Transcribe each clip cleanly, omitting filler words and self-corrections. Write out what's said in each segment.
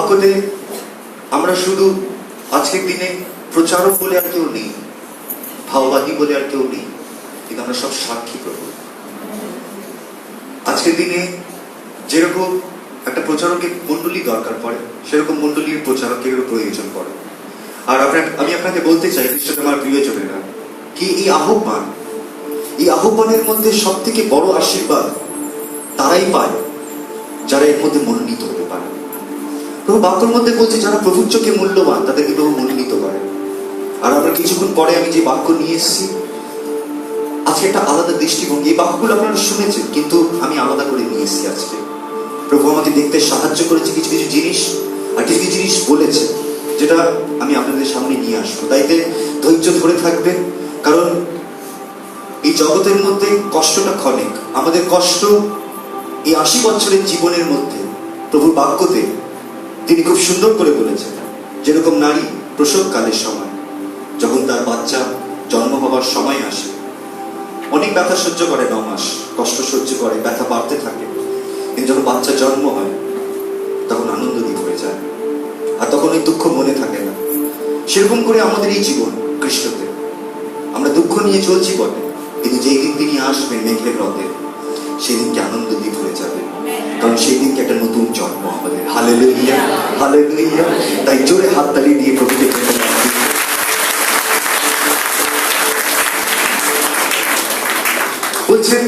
বাক্যতে আমরা শুধু আজকের দিনে প্রচারক বলে আর কেউ নেই, ভাওবাদী বলে আর কেউ নেই, কিন্তু আমরা সব সাক্ষী প্রভু। আজকের দিনে যেরকম একটা প্রচারকের মণ্ডলী দরকার পড়ে, সেরকম মণ্ডলীর প্রচারকের প্রয়োজন পড়ে। আর আমি আপনাকে বলতে চাই, খ্রিস্টান আমার প্রিয়জনেরা, কি এই আহ্বানের মধ্যে সব থেকে বড় আশীর্বাদ তারাই পায় যারা এর মধ্যে মনোনীত হতে পারে। প্রভু বাক্যের মধ্যে বলছে যারা প্রভুর চোখে মূল্যবান তাদেরকে প্রভু মনোনীত করে। আর আমরা কিছুক্ষণ পরে আমি যে বাক্য নিয়ে এসেছি, আজকে একটা আলাদা দৃষ্টিভঙ্গি। এই বাক্যগুলো আপনারা শুনেছেন, কিন্তু আমি আলাদা করে নিয়ে এসেছি আজকে। প্রভু আমাকে দেখতে সাহায্য করেছে কিছু কিছু জিনিস, আর কিছু কিছু জিনিস বলেছে যেটা আমি আপনাদের সামনে নিয়ে আসবো। তাইতে ধৈর্য ধরে থাকবেন, কারণ এই জগতের মধ্যে কষ্টটা ক্ষণিক। আমাদের কষ্ট এই 80 বছরের জীবনের মধ্যে প্রভুর বাক্যতে তিনি খুব সুন্দর করে বলেছেন, যেরকম নারী প্রসবকালের সময় যখন তার বাচ্চা জন্ম হবার সময় আসে, অনেক ব্যথা সহ্য করে, 9 মাস কষ্ট সহ্য করে, ব্যথা বাড়তে থাকে, কিন্তু যখন বাচ্চা জন্ম হয় তখন আনন্দিত হয়ে যায়, আর তখন ওই দুঃখ মনে থাকে না। সেরকম করে আমাদের এই জীবন খ্রিস্টতে আমরা দুঃখ নিয়ে চলছি বটে, কিন্তু যেই দিন তিনি আসবেন মেঘের রথে, সেই দিনকে আনন্দ দ্বীপ হয়ে যাবে, কারণ সেই দিনকে একটা নতুন জন্ম আমাদের। Hallelujah, hallelujah. তাই জোরে হাততালি দিয়ে প্রভুকে বলছেন,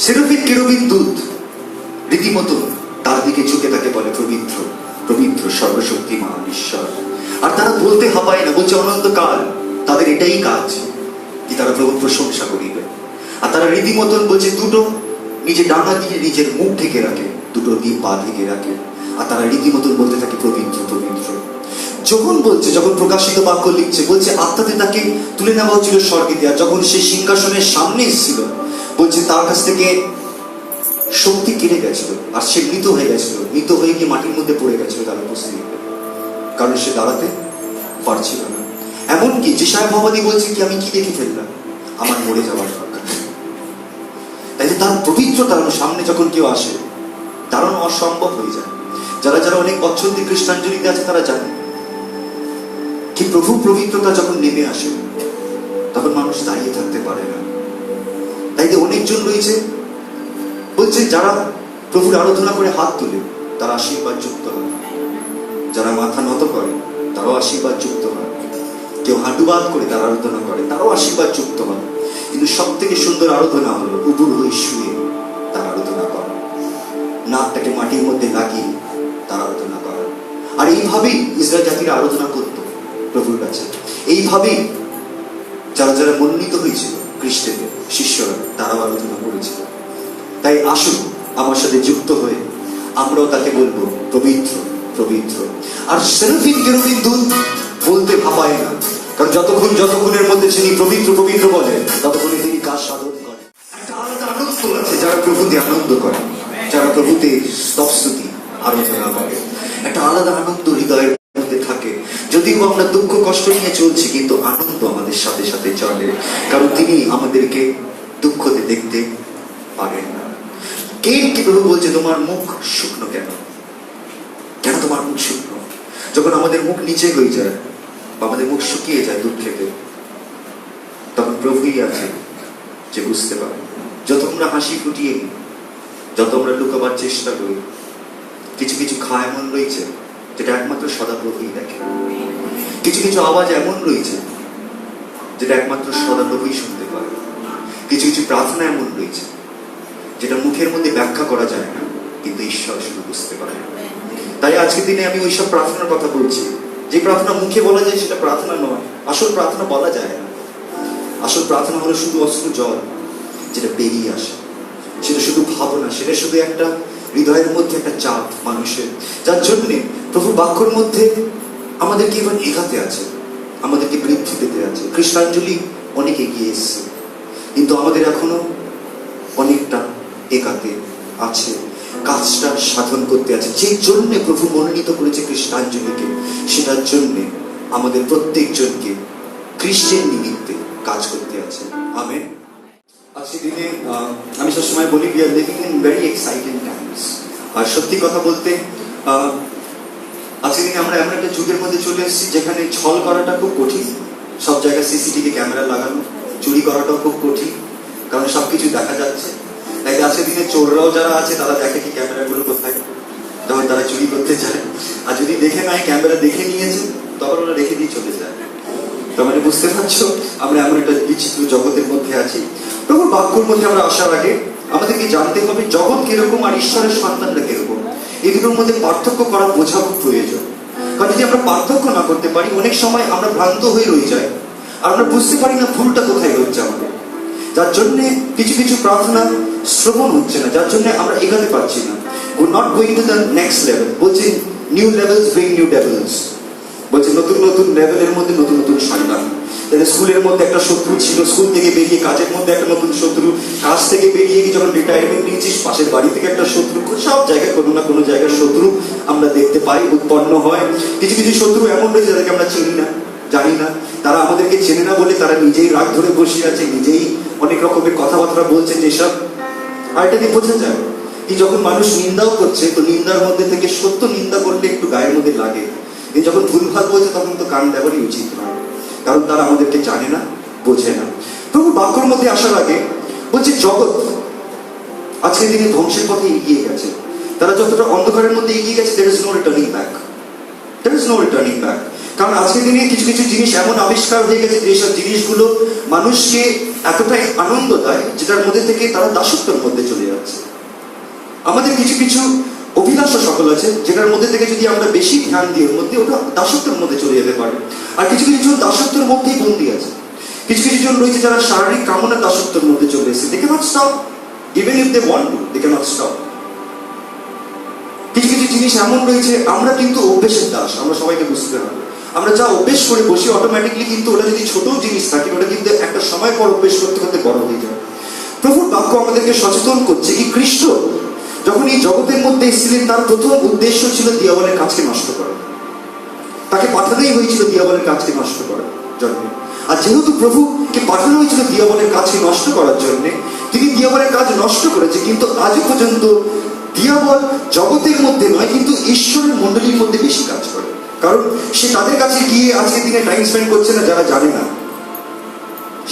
সেরাফিম কেরুবিন দূত রীতিমতো তার দিকে ঝুঁকে তাকে বলে, পবিত্র পবিত্র সর্বশক্তিমান ঈশ্বর। আর তারা বলতে হাঁপায় না, বলছে অনন্তকাল তাদের এটাই কাজ কি তারা প্রভুর প্রশংসা করিবে। আর তারা রীতিমতন বলছে, দুটো নিজের ডানা দিয়ে নিজের মুখ ঢেকে রাখে, দুটো দিয়ে পা ঢেকে রাখে, আর তারা রীতিমতন বলতে থাকে পবিত্র পবিত্র। যখন প্রকাশিত বাক্য লিখছে, বলছে আত্মাতে তাকে তুলে নেওয়া হচ্ছিল স্বর্গেতে, আর যখন সে সিংহাসনের সামনে এসেছিল, বলছে তার কাছ থেকে শক্তি কেড়ে গেছিল, আর সে মৃত হয়ে গেছিল, মৃত হয়ে গিয়ে মাটির মধ্যে পড়ে গেছিল তার উপস্থিতিতে, কারণ সে দাঁড়াতে পারছিল না। এমনকি যেসায় ভবানী বলছে কি আমি কি দেখে ফেললাম, আমার মরে যাওয়ার দরকার। তাই যে তার পবিত্রতার সামনে যখন কেউ আসে, দাঁড়ানো অসম্ভব হয়ে যায়। যারা যারা অনেক অচ্ছন্দি খ্রিস্টাঞ্জলিতে আছে তারা জানে কি প্রভু পবিত্রতা যখন নেমে আসে তখন মানুষ দাঁড়িয়ে থাকতে পারে না। তাই যে অনেকজন রয়েছে, বলছে যারা প্রভুর আরাধনা করে হাত তোলে তারা আশীর্বাদ যুক্ত হয়, যারা মাথা নত করে তারাও আশীর্বাদ যুক্ত হয়, কেউ হাঁটুবাদ করে তারা আরাধনা করে তারাও আশীর্বাদ যুক্ত হয়। কিন্তু সব থেকে সুন্দর আরাধনা হলো উবুর হয়ে শুয়ে তার আরাধনা করা, নাকটাকে মাটির মধ্যে লাগিয়ে তার আরাধনা করা। আর এইভাবেই ইসরায়েল জাতিরা আরাধনা করত প্রভুর কাছে। এইভাবেই যারা যারা মনোনীত হয়েছিল খ্রিস্টের শিষ্যরা, তারাও আরাধনা করেছিল। তাই আসুন আমার সাথে যুক্ত হয়ে আমরাও তাকে বলবো পবিত্র পবিত্র। আর সেরাফিম কেরুবিন দূত বলতে ভাবায় না, কারণ যতক্ষণের মধ্যে তিনি পবিত্র পবিত্র বলেন, ততক্ষণে তিনি কাজ সাধন করেন। একটা আলাদা আনন্দ আছে যারা প্রভুতে আনন্দ করে, যারা প্রভুতে স্তবস্তুতি আরাধনা করে, একটা আলাদা আনন্দ হৃদয়ের মধ্যে থাকে। যদিও আমরা দুঃখ কষ্ট নিয়ে চলছি, কিন্তু আনন্দ আমাদের সাথে সাথে চলে, কারণ তিনি আমাদেরকে দুঃখতে দেখতে পারেন না। কে প্রভু বলছে তোমার মুখ শুকনো কেন? কেন তোমার মুখ শুকনো? যখন আমাদের মুখ নিচে হয়ে যায় বা আমাদের মুখ শুকিয়ে যায় দুঃখেতে, তখন প্রভুই আছে যে বুঝতে পারে। যত আমরা হাসি ফুটিয়ে নিই, যত আমরা লুকাবার চেষ্টা করি, কিছু কিছু খা এমন রয়েছে যেটা একমাত্র সদা প্রভুই দেখে। কিছু কিছু আওয়াজ এমন রয়েছে যেটা একমাত্র সদা প্রভুই শুনতে পারে। কিছু কিছু প্রার্থনা এমন রয়েছে যেটা মুখের মধ্যে ব্যাখ্যা করা যায় না, কিন্তু ঈশ্বর শুধু বুঝতে পারে। তাই আজকের দিনে আমি ওইসব প্রার্থনার কথা বলছি যে প্রার্থনা মুখে বলা যায় সেটা প্রার্থনা নয়। আসল প্রার্থনা বলা যায় না। আসল প্রার্থনা হলো শুধু অশ্রু জল যেটা বেরিয়ে আসে, সেটা শুধু ভাবনা, সেটা শুধু একটা হৃদয়ের মধ্যে একটা চাপ মানুষের, যার জন্যে প্রভু বাক্যর মধ্যে আমাদেরকে এবার এগাতে আছে, আমাদেরকে বৃদ্ধি পেতে আছে। খ্রিস্টাঞ্জলি অনেক এগিয়ে এসছে, কিন্তু আমাদের এখনো অনেকটা এগাতে আছে, কাজটা সাধন করতে আছে। যে জন্য প্রভু মনোনীত করেছে খ্রিস্টাঞ্জলিকে, সেটার জন্য আমাদের প্রত্যেকজনকে খ্রিস্টের নিমিত্তে কাজ করতে আছে। আমেন। আজকের দিনে আমি সবসময় বলি we are living in very exciting times। আর সত্যি কথা বলতে আজকে দিনে আমরা এমন একটা যুগের মধ্যে চলে এসেছি যেখানে ছল করাটা খুব কঠিন। সব জায়গায় সিসিটিভি ক্যামেরা লাগানো, চুরি করাটাও খুব কঠিন, কারণ সবকিছু দেখা যাচ্ছে। তাই আজকের দিনে চোররাও যারা আছে তারা দেখে কি ক্যামেরাগুলো কোথায়, যখন তারা চুরি করতে যায়। আর যদি দেখে নাই, ক্যামেরা দেখে নিয়েছে, তখন ওরা রেখে দিয়ে চলে যায়। তার মানে বুঝতে পারছো আমরা এমন একটা বিচিত্র জগতের মধ্যে আছি। প্রভুর বাক্যর মধ্যে আমরা আসার আগে আমাদেরকে জানতে হবে জগৎ কিরকম আর ঈশ্বরের সন্তানরা কিরকম। এই দুটোর মধ্যে পার্থক্য করা বোঝা খুব প্রয়োজন। কারণ যদি আমরা পার্থক্য না করতে পারি, অনেক সময় আমরা ভ্রান্ত হয়ে রয়ে যাই আর আমরা বুঝতে পারি না ভুলটা কোথায় হচ্ছে আমাদের। যার জন্য কিছু কিছু প্রার্থনা শ্রবণ হচ্ছে না, যার জন্য আমরা এগাতে পারছি না। We're not going to the next level. বলছে new levels bring new Devil's. বলছে নতুন নতুন লেভেলের মধ্যে নতুন নতুন সন্তান। তাহলে স্কুলের মধ্যে একটা শত্রু ছিল, স্কুল থেকে বেরিয়ে কাজের মধ্যে একটা নতুন শত্রু, কাজ থেকে বেরিয়ে গিয়ে যখন রিটায়ারমেন্ট নিয়েছিস পাশের বাড়ি থেকে একটা শত্রু। সব জায়গায় কোনো না কোনো জায়গায় শত্রু আমরা দেখতে পাই, উৎপন্ন হয়। কিছু কিছু শত্রু এমন রয়েছে যাদেরকে আমরা চিনি না, জানি না, তারা আমাদেরকে চেনে না বলে তারা নিজেই রাগ ধরে বসে আছে, নিজেই অনেক রকমের কথাবার্তা বলছে যেসব। আর এটা দিয়ে বোঝা যায় কি যখন মানুষ নিন্দাও করছে, তো নিন্দার মধ্যে থেকে সত্য নিন্দা করলে একটু গায়ের মধ্যে লাগে, কিন্তু যখন ভুলভাল বলছে তখন তো কান দেওয়ারই উচিত নয়, কারণ তারা আমাদেরকে জানে না, বোঝে না। প্রভু বাক্যর মধ্যে আসার আগে বলছে জগৎ আজকের দিনে ধ্বংসের পথে এগিয়ে গেছে। তারা যতটা অন্ধকারের মধ্যে এগিয়ে গেছে, there is no returning back. There is no returning back. কারণ আজকের দিনে কিছু কিছু জিনিস এমন আবিষ্কার হয়ে গেছে যেসব জিনিসগুলো মানুষকে এতটাই আনন্দ দেয় যেটার মধ্যে থেকে তারা দাসত্বের মধ্যে চলে যাচ্ছে। আমাদের কিছু কিছু অভিলাষা সকল আছে যেটার মধ্যে থেকে যদি আমরা বেশি ধ্যান দিই ওর মধ্যে, ওটা দাসত্বের মধ্যে চলে যেতে পারে। আর কিছু কিছু জন দাসত্বের মধ্যেই বন্দী আছে। কিছু কিছু জন রয়েছে যারা শারীরিক কামনার দাসত্বের মধ্যে চলে এসেছে। they cannot stop even if they want to, they cannot stop. কিছু কিছু জিনিস এমন রয়েছে আমরা কিন্তু অভ্যেসের দাস, আমরা সবাইকে বুঝতে হবে। আমরা যা অভ্যেস করে বসি অটোমেটিকলি, কিন্তু ওটা যদি ছোট জিনিস থাকে ওটা কিন্তু একটা সময় পর অভ্যেস করতে করতে বড় হয়ে যায়। প্রভুর বাক্য আমাদেরকে সচেতন করছে কি খ্রিস্ট যখন এই জগতের মধ্যে এসেছিলেন তার প্রথম উদ্দেশ্য ছিল দিয়াবলের কাজকে নষ্ট করা। তাকে পাঠানোই হয়েছিল দিয়াবলের কাজকে নষ্ট করার জন্য। আর যেহেতু প্রভুকে পাঠানো হয়েছিল দিয়াবলের কাজকে নষ্ট করার জন্য, তিনি দিয়াবলের কাজ নষ্ট করেছে। কিন্তু আজও পর্যন্ত দিয়াবল জগতের মধ্যে নয়, কিন্তু ঈশ্বরের মণ্ডলীর মধ্যে বেশি কাজ করে। কারণ সে তাদের কাছে গিয়ে আজকের দিনে টাইম স্পেন্ড করছে না যারা জানে না,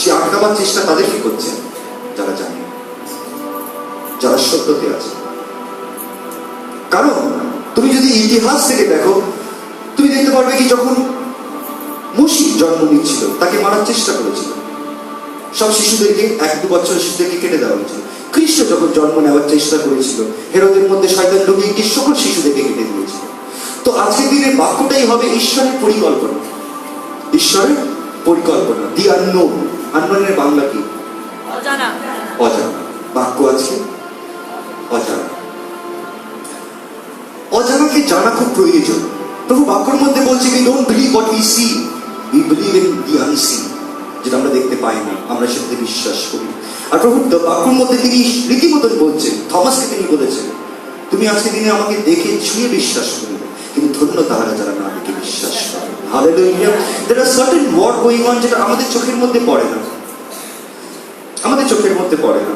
সে আটকাবার চেষ্টা তাদের কি করছে যারা জানে, যারা সত্যতে আছে। কারণ তুমি যদি ইতিহাস থেকে দেখো, তুমি দেখতে পারবে কি যখন মসিহ জন্ম নিচ্ছিল তাকে মারার চেষ্টা করেছিল, সব শিশুদেরকে 1-2 বছরের শিশুদেরকে কেটে দেওয়া হয়েছিল। খ্রিস্ট যখন জন্ম নেওয়ার চেষ্টা করেছিল, হেরোদের মধ্যে শয়তান ঢুকে গিয়ে সকল শিশুদেরকে কেটে দিয়েছিল। তো আজকের দিনে বাক্যটাই হবে ঈশ্বরের পরিকল্পনা। ঈশ্বরের পরিকল্পনা, দি আননোন। আননোনের বাংলা কি? অজানা। অজানা বাক্য আছে, অজানা। অজানাকে জানা খুব প্রয়োজন। প্রভু বাক্যের মধ্যে বলছে we don't believe what we see, we believe in the unseen। যেটা আমরা দেখতে পাই না আমরা সেটাতে বিশ্বাস করি। আর প্রভু বাক্যের মধ্যে তিনি রীতিমতন বলছেন, থমাসকে তিনি বলেছেন তুমি আজকে দিনে আমাকে দেখে ছুঁয়ে বিশ্বাস করবে, কিন্তু ধন্য তাহারা যারা না দেখে বিশ্বাস করে। Hallelujah. there are certain word going on যেটা আমাদের চোখের মধ্যে পড়ে না, আমাদের চোখের মধ্যে পড়ে না।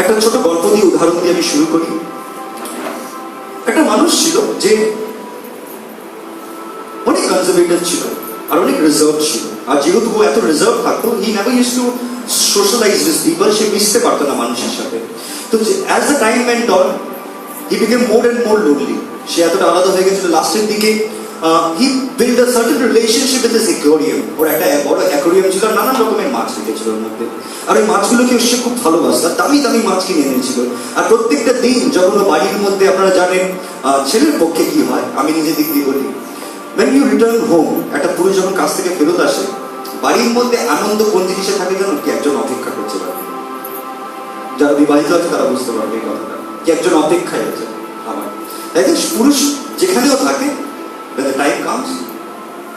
একটা ছোট গল্প দিয়ে উদাহরণ দিয়ে আমি শুরু করি। একটা মানুষ ছিল যে অনেক কনজারভেটিভ ছিল আর অনেক রিজার্ভ ছিল। আর যেহেতু ও এত রিজার্ভ থাকতো, he never used to socialize with people. সে মিশতে পারতো না মানুষের সাথে। তো as the time went on, he became more and more lonely. সে এতটা আলাদা হয়ে গেছিল, লাস্টের দিকে he build a certain relationship with his aquarium. ওর একটা বড় অ্যাকোয়ারিয়াম ছিল, নানান রকমের মাছ রেখেছিল ওর মধ্যে। আর ওই মাছগুলোকে সে খুব ভালোবাসত, দামি দামি মাছ কিনে এনেছিল। আর প্রত্যেকটা দিন যখন ও বাড়ির মধ্যে, আপনারা জানেন ছেলের পক্ষে কি হয়, আমি নিজের দিক দিয়ে বলি, when you return home, একটা পুরুষ যখন কাজ থেকে ফেরত আসে, বাড়ির মধ্যে আনন্দ কোন জিনিসে থাকে জানো? কি একজন অপেক্ষা করছে বাড়ি। যারা বিবাহিত আছে তারা বুঝতে পারবে এই কথাটা, কি একজন অপেক্ষায় আছে আমার। তাই পুরুষ যেখানেও থাকে, when the time comes,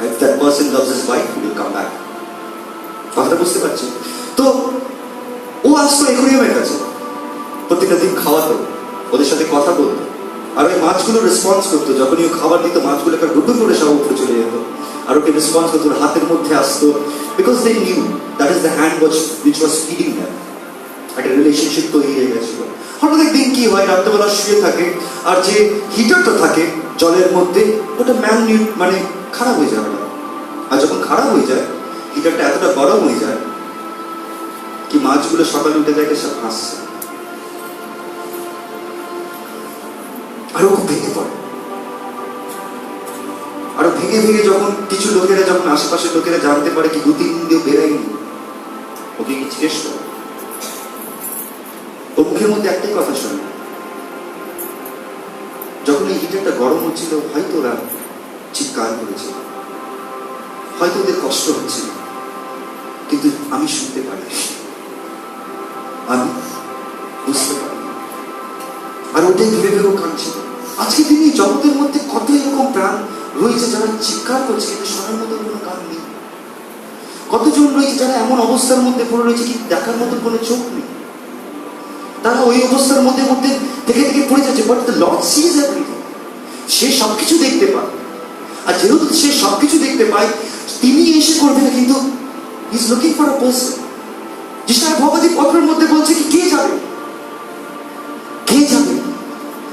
if that person loves his wife, he will come back। কথাটা বুঝতে পারছি তো? ও আসতো অ্যাকোয়ারিয়ামের কাছে, প্রত্যেকটা দিন খাওয়াতো, ওদের সাথে কথা বলতো, আর ওই মাছগুলো রেসপন্স করতো। যখনই ও খাবার দিত, মাছগুলো একটা ডুডু করে সব উপরে চলে যেত আর ওকে রেসপন্স করতো, ওর হাতের মধ্যে আসতো। Because they knew that is the hand which was feeding them। একটা রিলেশনশিপ তৈরি হয়ে গেছিল। হঠাৎ একদিন কি হয়, রাত্রেবেলা শুয়ে থাকে আর যে হিটারটা থাকে জলের মধ্যে ওটা ম্যাগনিউট মানে খারাপ হয়ে যাবে না। আর যখন খারাপ হয়ে যায়, হিটারটা এতটা গরম হয়ে যায় কি মাছগুলো সকালে উঠে দেখে সব হাসছে, আরো খুব ভেঙে পড়ে। আরো ভেঙে ভেঙে যখন কিছু লোকেরা, যখন আশেপাশের লোকেরা জানতে পারে কি 2-3 দিন দিয়ে বেরায়নি, ওকে কি জিজ্ঞেস করে, ও মুখের মধ্যে একটাই কথা শোনে, যখন এই হিটারটা গরম হচ্ছিল হয়তো ওরা চিৎকার করেছে, হয়তো ওদের কষ্ট হচ্ছিল, কিন্তু আমি শুনতে পারি, আমি বুঝতে পারি। আর ওটাই ভেবে ভেবে কাঁদছিল। আজকে দিনে জগতের মধ্যে কত এরকম প্রাণ রয়েছে যারা চিৎকার করছে কিন্তু শোনার মতো কোনো কান নেই। কতজন রয়েছে যারা এমন অবস্থার মধ্যে পড়ে রয়েছে কি দেখার মতো কোনো চোখ নেই, তারা ওই অবস্থার মধ্যে মধ্যে থেকে থেকে পড়ে যাচ্ছে। But the Lord sees everything, সে সবকিছু দেখতে পায়। আর যেহেতু সে সবকিছু দেখতে পায়, তিনি এসে করবে না, কিন্তু he is looking for a person. যিশায়া ভগবতী পত্রের মধ্যে বলছে কি কে যাবে, কে যাবে?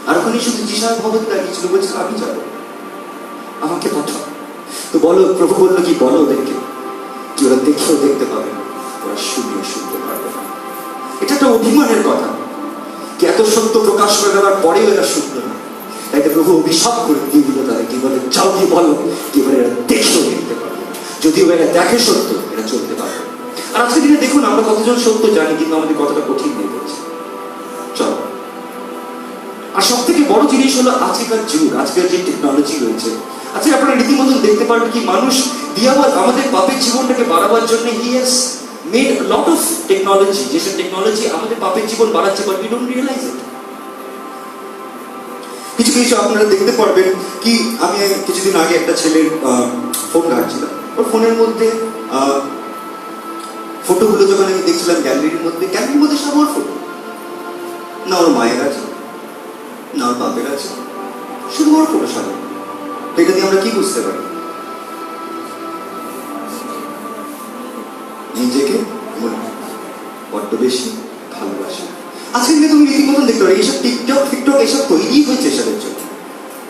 আর ওখানে শুধু যিশায়া ভগবতী দাঁড়িয়েছিল, বলছে আমি যাবো, আমাকে পাঠাও। তো বলো, প্রভু বললো কি, বলো ওদেরকে কি ওরা দেখেও দেখতে পাবে না, ওরা শুনেও শুনতে পারবে না। এটা একটা অভিমানের কথা কি এত সত্য প্রকাশ করে দেওয়ার পরেও এরা শুনলো না। তাই প্রভু অভিশাপ করে দিয়ে দিল তাদের, কি বলে, যাও কি বলো কি বলে এরা দেখেও দেখতে পারবে না। যদিও এরা দেখে সত্য, এরা চলতে পারবে। আর আজকে দিনে দেখুন আমরা কতজন সত্য জানি, কিন্তু আমাদের কতটা কঠিন হয়ে পড়ছে। চলো, আর সব থেকে বড় জিনিস হলো আজকের যুগ, আজকের যে টেকনোলজি রয়েছে, আজকে আপনারা রীতিমতন দেখতে পারবেন কি মানুষ দিয়াবার আমাদের পাপের জীবনটাকে বাড়াবার জন্য he has made a lot of technology, যেসব টেকনোলজি আমাদের পাপের জীবন বাড়াচ্ছে, বাট উই ডোন্ট রিয়েলাইজ ইট। কিছু কিছু আপনারা দেখতে পারবেন কি, আমি কিছুদিন আগে একটা ছেলের ফোন ঘাটছিলাম, ওর ফোনের মধ্যে ফটোগুলো যখন আমি দেখছিলাম গ্যালারির মধ্যে সব ওর ফটো, না ওর মায়ের আছে, না ওর বাপের আছে, শুধু ওর ফটো সামনে। এটা দিয়ে আমরা কি বুঝতে পারি? নিজেকে বড্ড বেশি ভালোবাসে। আজকে দিনে তুমি রীতিমতন দেখতে পারো এইসব টিকটক এসব তৈরি হয়েছে এসবের জন্য।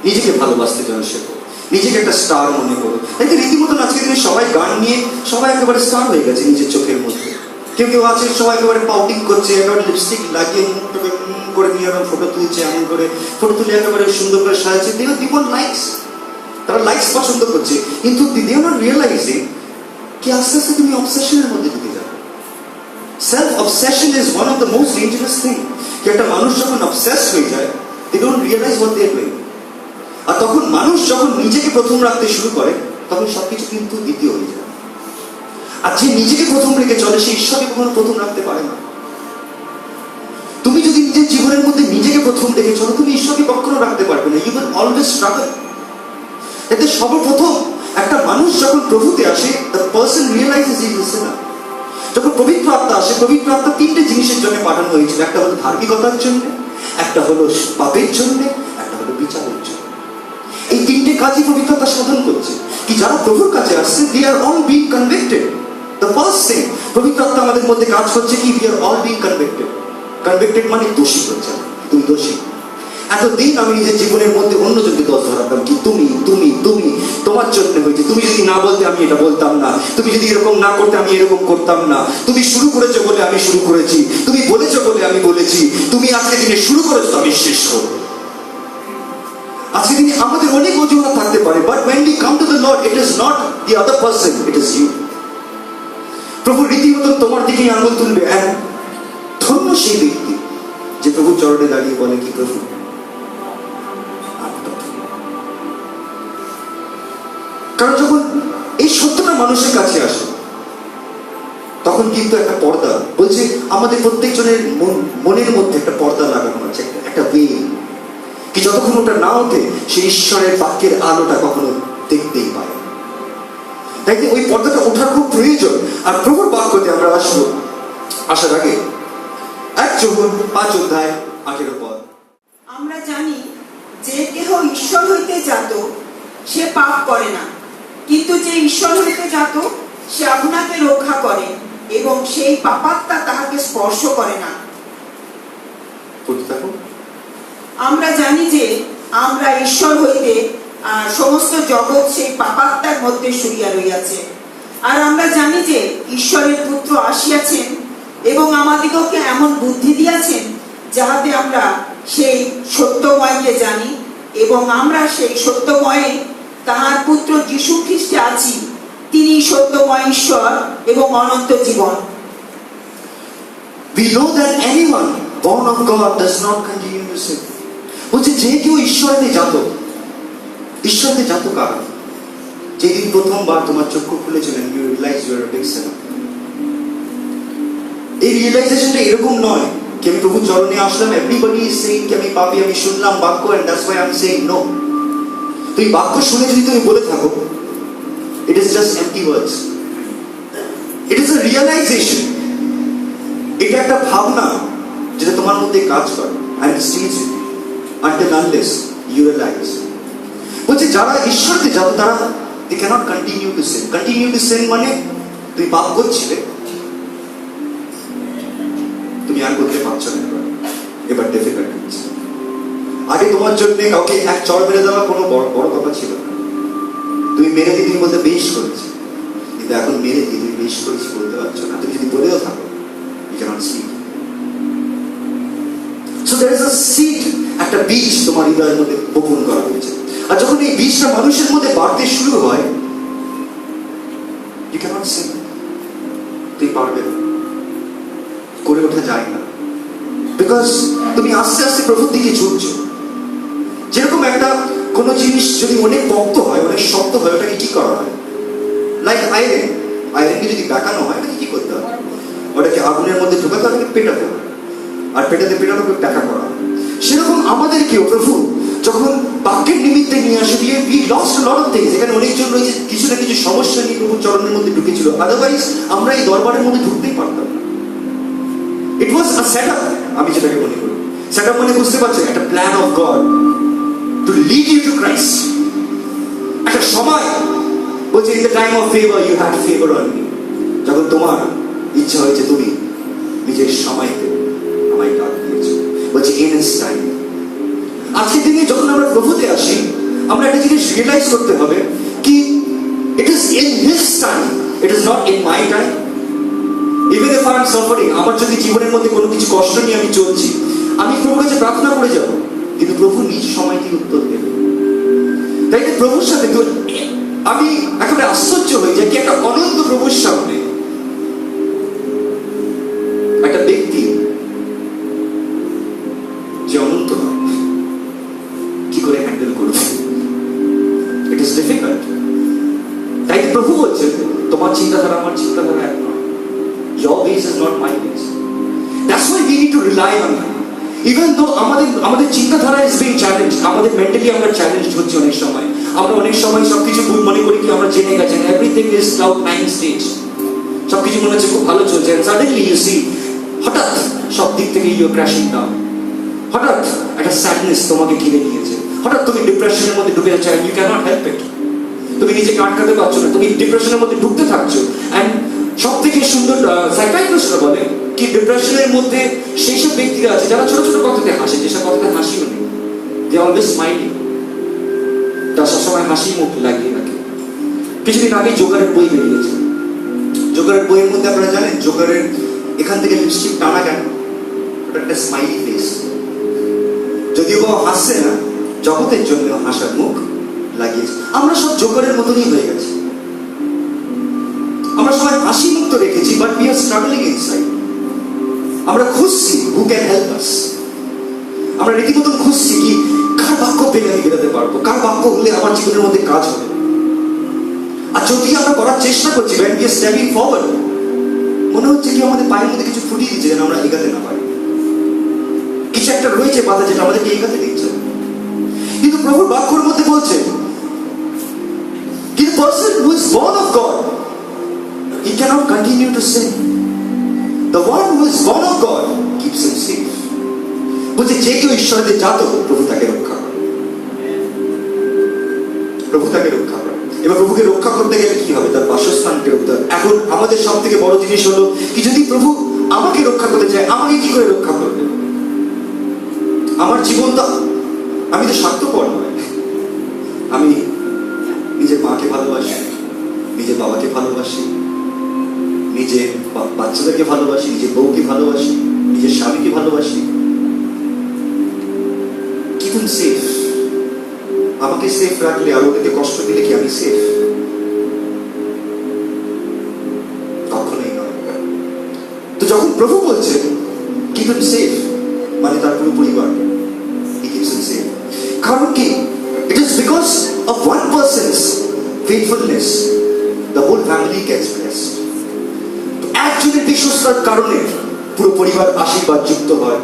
নিজেকে ভালোবাসতে যেন শেখো, নিজেকে একটা স্টার মনে করো। তাই রীতিমতন আজকে দিনে সবাই গান নিয়ে সবাই একেবারে স্টার হয়ে গেছে নিজের চোখের মধ্যে। কেউ কেউ আছে সবাই একেবারে পাউটিং করছে, একেবারে লিপস্টিক লাগিয়ে মুখটাকে করে নিয়ে এরকম ফটো তুলছে, এমন করে ফটো তুলে একেবারে সুন্দর করে সাজাচ্ছে। দিওয়ান লাইকস, তারা লাইকস পছন্দ করছে, কিন্তু দে আর নট রিয়েলাইজিং কি আস্তে আস্তে তুমি অবসেশনের মধ্যে ঢুকে যাবে। Self obsession is one of the most dangerous thing. কি একটা মানুষ যখন অবসেসড হয়ে যায়, they don't realize what they are doing. আর তখন মানুষ যখন নিজেকে প্রথম রাখতে শুরু করে, তখন সবকিছু কিন্তু দ্বিতীয় হয়ে যায়। আর যে নিজেকে প্রথম রেখে চলে, সে ঈশ্বরকে কখনো প্রথম রাখতে পারে না। তুমি যদি নিজের জীবনের মধ্যে নিজেকে প্রথম রেখে চলো, তুমি ঈশ্বরকে কখনো রাখতে পারবে না। You will always struggle. এতে সর্বপ্রথম একটা মানুষ যখন প্রভুতে আসে, the person realizes he is a sinner. যখন পবিত্র আত্মা আসে, পবিত্র আত্মা 3টে জিনিসের জন্য পাঠানো হয়েছিল। একটা হলো ধার্মিকতার জন্য, একটা হলো পাপের জন্য, একটা হলো বিচারের জন্য। এই 3টে কাজই পবিত্র আত্মা সাধন করছে। কি যারা প্রভুর কাছে আসছে, they are all being convicted. The first thing, পবিত্র আত্মা আমাদের মধ্যে কাজ করছে কি, we are all being convicted. Convicted মানে দোষী হচ্ছে, তুমি দোষী। এতদিন আমি নিজের জীবনের মধ্যে অন্যজনকে দোষ ধরাতাম কি তুমি তুমি তুমি তোমার জন্য হয়েছে, তুমি যদি না বলতে আমি এটা বলতাম না, তুমি যদি এরকম না করতে আমি এরকম করতাম না, তুমি শুরু করেছো বলে আমি শুরু করেছি, তুমি বলেছো বলে আমি বলেছি, তুমি আজকে দিনে শুরু করেছো আমি শেষ করবো। আজকে দিনে আমাদের অনেক অজুহাত থাকতে পারে, but when we come to the Lord, it is not the other person, it is you. প্রভু রীতিমতো তোমার দিকেই আঙুল তুলবে। ধন্য সেই ব্যক্তি যে প্রভুর চরণে দাঁড়িয়ে বলে কি, প্রভু কারণ যখন এই সত্যটা মানুষের কাছে আসে, তখন কিন্তু একটা পর্দা বলছে আমাদের প্রত্যেকজনের মনের মধ্যে একটা পর্দা লাগানো আছে, একটা বেল কি যতক্ষণ ওটা না ওঠে সেই ঈশ্বরের বাক্যের আলোটা কখনো দেখতেই পায়। তাই ওই পর্দাটা ওঠার খুব প্রয়োজন। আর প্রভুর বাক্যতে আমরা আসবো, আসার আগে 1 John 5:18 আমরা জানি যে কেহ ঈশ্বর হইতে জাত সে পাপ করে না, কিন্তু যে ঈশ্বর হইতে জাত সে আপনাকে রক্ষা করে এবং সেই পাপাত্মা তাহাকে স্পর্শ করে না। আমরা জানি যে আমরা ঈশ্বর হইতে আর সমস্ত জগৎ সেই পাপাত্মার মধ্যে শুইয়া রইয়াছে। আর আমরা জানি যে ঈশ্বরের পুত্র আসিয়াছেন এবং আমাদিগকে এমন বুদ্ধি দিয়াছেন যাহাতে আমরা সেই সত্যময়কে জানি, এবং আমরা সেই সত্যময়ে তাহার পুত্র যীশু খ্রিস্টে আছি। তিনি সত্যময় ঈশ্বর এবং অনন্ত জীবন। We know that anyone born of God does not continue to sin. বলছে যে কেউ ঈশ্বরেতে জাত কারা? যেদিন প্রথমবার তোমার চক্ষু খুলেছিলেন, you realize you are a big sinner. এই রিয়েলাইজেশনটা এরকম নয় কি আমি প্রভু চরণে আসলাম, এভরিবডি ইজ সেইং কি আমি পাপী, আমি শুনলাম বাক্য and that's why I'm saying no. তুই বাক্য শুনে যদি তুমি বলে থাকো, it is just empty words. It is a realization. এটা একটা ভাবনা যেটা তোমার মধ্যে কাজ করে and it stays with you until unless you realize. বলছে যারা ঈশ্বরকে জানে তারা they cannot continue to sin. Continue to sin মানে তুই পাপ করছিলে, তুমি আর করতে পারছো না, এবার ডিফিকাল্ট হচ্ছে। আগে তোমার জন্য কাউকে এক চড় মেরে দেওয়া কোনো বড় কথা ছিল না, তুমি মেরে দিয়ে তুমি বলতে বেশ করেছি, কিন্তু এখন মেরে দিয়ে তুমি বেশ করেছি বলতে পারছো না। তুমি যদি বলেও থাকো, you cannot sleep. So there is a seed, একটা বীজ তোমার হৃদয়ের মধ্যে বপন করা হয়েছে, আর যখন এই বীজটা মানুষের মধ্যে বাড়তে শুরু হয়, you cannot sin. তুই পারবে না, করে ওঠা যায় না, বিকজ তুমি আস্তে আস্তে প্রভুর দিকে ঝুঁকছো। যেরকম একটা কোনো জিনিস যদি অনেক পক্ত হয়, অনেক শক্ত হয়, ওটাকে কি করা হয়? লাইক আয়রনকে যদি বেঁকানো হয়, ওটাকে কি করতে হয়? ওটাকে আগুনের মধ্যে ঢোকাতে হবে, পেটাতে হবে, আর পেটাতে ব্যাখ্যা করা হয়। সেরকম আমাদেরকেও প্রভু যখন বাক্যের নিমিত্তে নিয়ে আসে, we lost a lot of things. এখানে অনেকজন রয়েছে কিছু না কিছু সমস্যা নিয়ে প্রভুর চরণের মধ্যে ঢুকেছিল, আদারওয়াইজ আমরা এই দরবারের মধ্যে ঢুকতেই পারতাম না। ইট ওয়াজ আ সেটআপ, আমি যেটাকে মনে করি সেটআপ মানে বুঝতে পারছেন, একটা plan of God to lead you to Christ. একটা সময় বলছে in the time of favour you had favour on me, যখন তোমার ইচ্ছা হয়েছে তুমি নিজের সময়কে আমায় ডাক দিয়েছো। বলছে ইন হিজ টাইম। আজকের দিনে যখন আমরা প্রভুতে আসি, আমরা একটা জিনিস রিয়েলাইজ করতে হবে কি it is in his time, it is not in my time. Even if I am suffering, আমার যদি জীবনের মধ্যে কোনো কিছু কষ্ট নিয়ে আমি চলছি, আমি প্রভুর কাছে প্রার্থনা করে যাব, কিন্তু প্রভু নিজ সময় দিয়ে উত্তর দেবে। তাই প্রভুর সাথে আমি একেবারে আশ্চর্য হয়ে যাই কি একটা অনন্ত প্রভুর সামনে একটা ব্যক্তি যে অনন্ত নয় কি করে হ্যান্ডেল করবে। It is difficult. তাই প্রভু বলছেন তোমার চিন্তাধারা আমার চিন্তাধারা এক নয়, your ways is not my ways. That's why we need to rely on him. Even though আমাদের চিন্তাধারা is being challenged, আমাদের মেন্টালি আমরা চ্যালেঞ্জড হচ্ছে অনেক সময়। আমরা অনেক সময় সবকিছু ভুল মনে করি কি আমরা জেনে গেছি, everything is cloud nine stage, সবকিছু মনে হচ্ছে খুব ভালো চলছে, and suddenly you see হঠাৎ সব দিক থেকে ইউ আর ক্র্যাশিং ডাউন, হঠাৎ একটা স্যাডনেস তোমাকে ঘিরে নিয়েছে, হঠাৎ তুমি ডিপ্রেশনের মধ্যে ঢুকে যাচ্ছ, and you cannot help it. তুমি নিজেকে আটকাতে পারছো না, তুমি ডিপ্রেশনের মধ্যে ঢুকতে থাকছো। and সব থেকে সুন্দর সাইকাইট্রিস্টরা বলে কি ডিপ্রেশনের মধ্যে সেই সব ব্যক্তিরা আছে যারা ছোট ছোট কথাতে হাসে, যেসব কথাতে হাসিও নেই, দে অলওয়েজ স্মাইলিং, তারা সবসময় হাসি মুখ লাগিয়ে রাখে। কিছুদিন আগে জোগাড়ের বই বেরিয়েছে, জোগাড়ের বইয়ের মধ্যে আপনারা জানেন জোগাড়ের এখান থেকে লিপস্টিক টানা কেন, ওটা একটা স্মাইলি ফেস। যদিও বা হাসছে না, জগতের জন্য হাসার মুখ লাগিয়েছে। আমরা সব জোগাড়ের মতনই হয়ে গেছি, আমরা সবাই হাসি মুক্ত রেখেছি, but we are struggling inside. আমরা খুঁজছি হু ক্যান হেল্প আস, আমরা রীতিমতন খুঁজছি কি কার বাক্য পেলে আমি বেরোতে পারবো, কার বাক্য হলে আমার জীবনের মধ্যে কাজ হবে। আর যদি আমরা করার চেষ্টা করছি, when we are stepping forward, মনে হচ্ছে কি আমাদের পায়ের মধ্যে কিছু ফুটিয়ে দিচ্ছে যেন আমরা এগাতে না পারি, কিছু একটা রয়েছে বাধা যেটা আমাদেরকে এগাতে দিচ্ছে। কিন্তু প্রভুর বাক্যের মধ্যে বলছে কি the person who is born of God, he cannot continue to sin. The one who is born of God keeps him safe. বলছে যে কেউ ঈশ্বরের জাত, প্রভু তাকে রক্ষা করে, প্রভু তাকে রক্ষা করে। এবার প্রভুকে রক্ষা করতে গেলে কি হবে? তার বাসস্থানকে রক্ষা। এখন আমাদের সব থেকে বড় জিনিস হলো কি যদি প্রভু আমাকে রক্ষা করতে চায়, আমাকে কি করে রক্ষা করবে? আমার জীবনটা আমি তো স্বার্থপর নয়, আমি নিজের মাকে ভালোবাসি, নিজের বাবাকে ভালোবাসি, নিজের বাচ্চাদেরকে ভালোবাসি, নিজের বউকে ভালোবাসি, নিজের স্বামীকে ভালোবাসি। Keep them safe. আমাকে সেফ রাখলে আর ওদেরকে কষ্ট দিলে কি আমি সেফ? কখনোই নয়। তো যখন প্রভু বলছে keep them safe, মানে তার পুরো পরিবার he keeps them safe। কারণ কি? It is because of one person's faithfulness the whole family gets blessed। একজনের বিশ্বস্ততার কারণে পুরো পরিবার আশীর্বাদ যুক্ত হয়।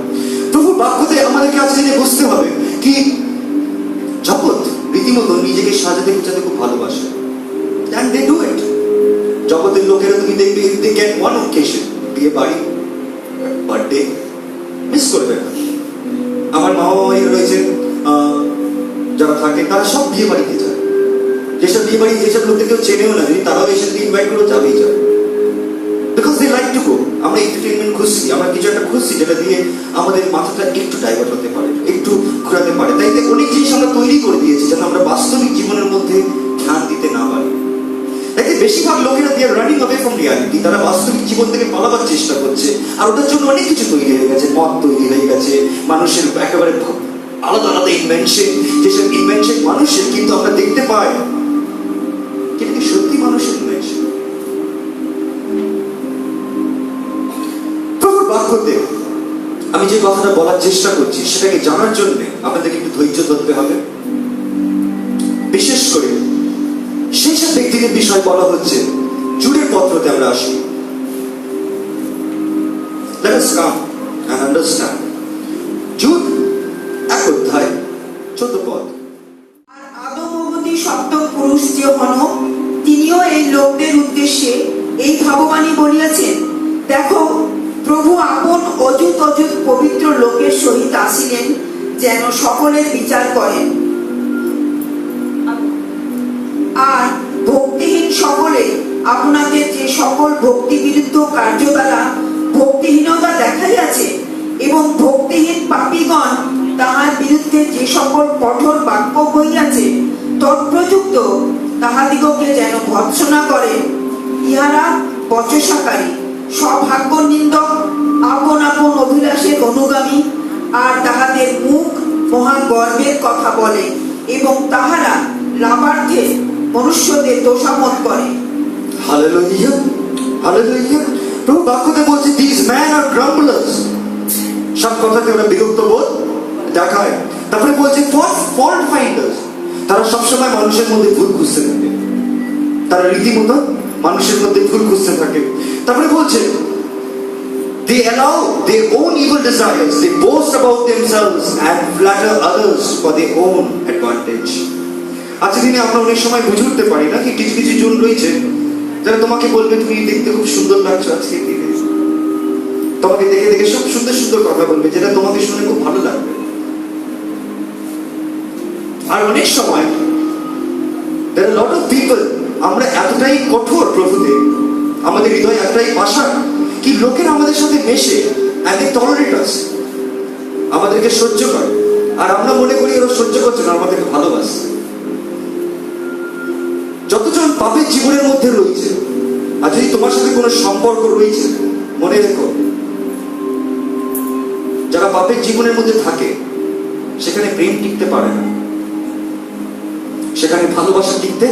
প্রভুর বাক্যতে আমাদেরকে আজকে বুঝতে হবে কি জগৎ রীতিমতো নিজেকে সাজাতে গুছাতে খুব ভালোবাসে, and they do it। জগতের লোকেরা তুমি দেখবে they get one occasion, বিয়ে বাড়ি, বার্থডে, মিস করবে না। আমার মা বাবা রয়েছে যারা থাকে তারা সব বিয়ে বাড়িতে যায়, যেসব বিয়ে বাড়ি যেসব লোকদের কেউ চেনেও না, যদি তারাও এসে ইনভাইট করে যাবেই যায়, because they like to go. আমরা এন্টারটেইনমেন্ট খুঁজছি, আমরা কিছু একটা খুঁজছি যেটা দিয়ে আমাদের মাথাটা একটু ডাইভার্ট হতে পারে, একটু ঘোরাতে পারে। তাই অনেক জিনিস আমরা তৈরি করে দিয়েছি যেন আমরা বাস্তবিক জীবনের মধ্যে ধ্যান দিতে না পারি। তাই বেশিরভাগ লোকেরা দিয়ে রানিং অ্যাওয়ে ফ্রম রিয়ালিটি, তারা বাস্তবিক জীবন থেকে পালাবার চেষ্টা করছে। আর ওটার জন্য অনেক কিছু তৈরি হয়ে গেছে, মদ তৈরি হয়ে গেছে, মানুষের একেবারে আলাদা আলাদা ইনভেনশন, যেসব ইনভেনশন মানুষের কিন্তু আমরা দেখতে পাই কিন্তু কি সত্যি মানুষের ইনভেনশন? প্রভুর বাক্যতে আমি যে কথাটা বলার চেষ্টা করছি সেটাকে জানার জন্য আপনাদেরকে একটু ধৈর্য ধরতে হবে। বিশেষ করে সেই সব ব্যক্তিদের বিষয় বলা হচ্ছে। জুডের পত্রতে আমরা আসি। Let us come and understand. Jude 1 অধ্যায় 14 পদ। আর আদম অবধি সপ্তম পুরুষ যে হন, তিনিও এই লোকদের উদ্দেশ্যে এই ভাববাণী বলিয়াছেন, দেখো প্রভু আপন অযুত অযুত পবিত্র লোকের সহিত আসিলেন, যেন সকলের বিচার করেন। আর ভক্তিহীন সকলে আপনাদের যে সকল ভক্তি বিরুদ্ধ কার্য দ্বারা ভক্তিহীনতা দেখাইয়াছে এবং ভক্তিহীন পাপীগণ তাহার বিরুদ্ধে যে সকল কঠোর বাক্য বইয়াছে তৎপ্রযুক্ত তাহাদিগকে যেন ভৎসনা করে। ইহারা বচসাকারী, সভাগ্য নিন্দক, আপন আপন অভিলাষের অনুগামী, আর তাহাদের মুখ মহা গর্বের কথা বলে এবং তাহারা লাভার্থে মনুষ্যদের দোষামত করে। Hallelujah, hallelujah. প্রভু বাক্যতে বলছে these men are grumblers। সব কথাতে ওরা বিরক্ত বোধ দেখায়। তারপরে বলছে fault finders। তারা সবসময় মানুষের মধ্যে ভুল খুঁজতে থাকে, তারা রীতিমতো মানুষের মধ্যে ভুল খুঁজতে থাকে। তারপরে বলছে they allow their own evil desires, they boast about themselves and flatter others for their own advantage। আজকে দিনে আমরা অনেক সময় বুঝে উঠতে পারি না কি কিছু কিছু জন রয়েছে যারা তোমাকে বলবে তুমি দেখতে খুব সুন্দর লাগছো আজকে দিনে, তোমাকে দেখে দেখে সব সুন্দর সুন্দর কথা বলবে যেটা তোমাকে শুনে খুব ভালো লাগবে। আর অনেক সময় there are a lot of people, আমরা এতটাই কঠোর প্রভুতে, আমাদের হৃদয় এতটাই পাষাণ কি লোকেরা আমাদের সাথে মেশে and they tolerate us, আমাদেরকে সহ্য করে। আর আমরা মনে করি ওরা সহ্য করছে না, আমাদেরকে ভালোবাসে। যতজন পাপের জীবনের মধ্যে রয়েছে, আর যদি তোমার সাথে কোনো সম্পর্ক রয়েছে, মনে রেখো যারা পাপের জীবনের মধ্যে থাকে সেখানে প্রেম টিকতে পারে না, সেখানে ভালোবাসা টিকতে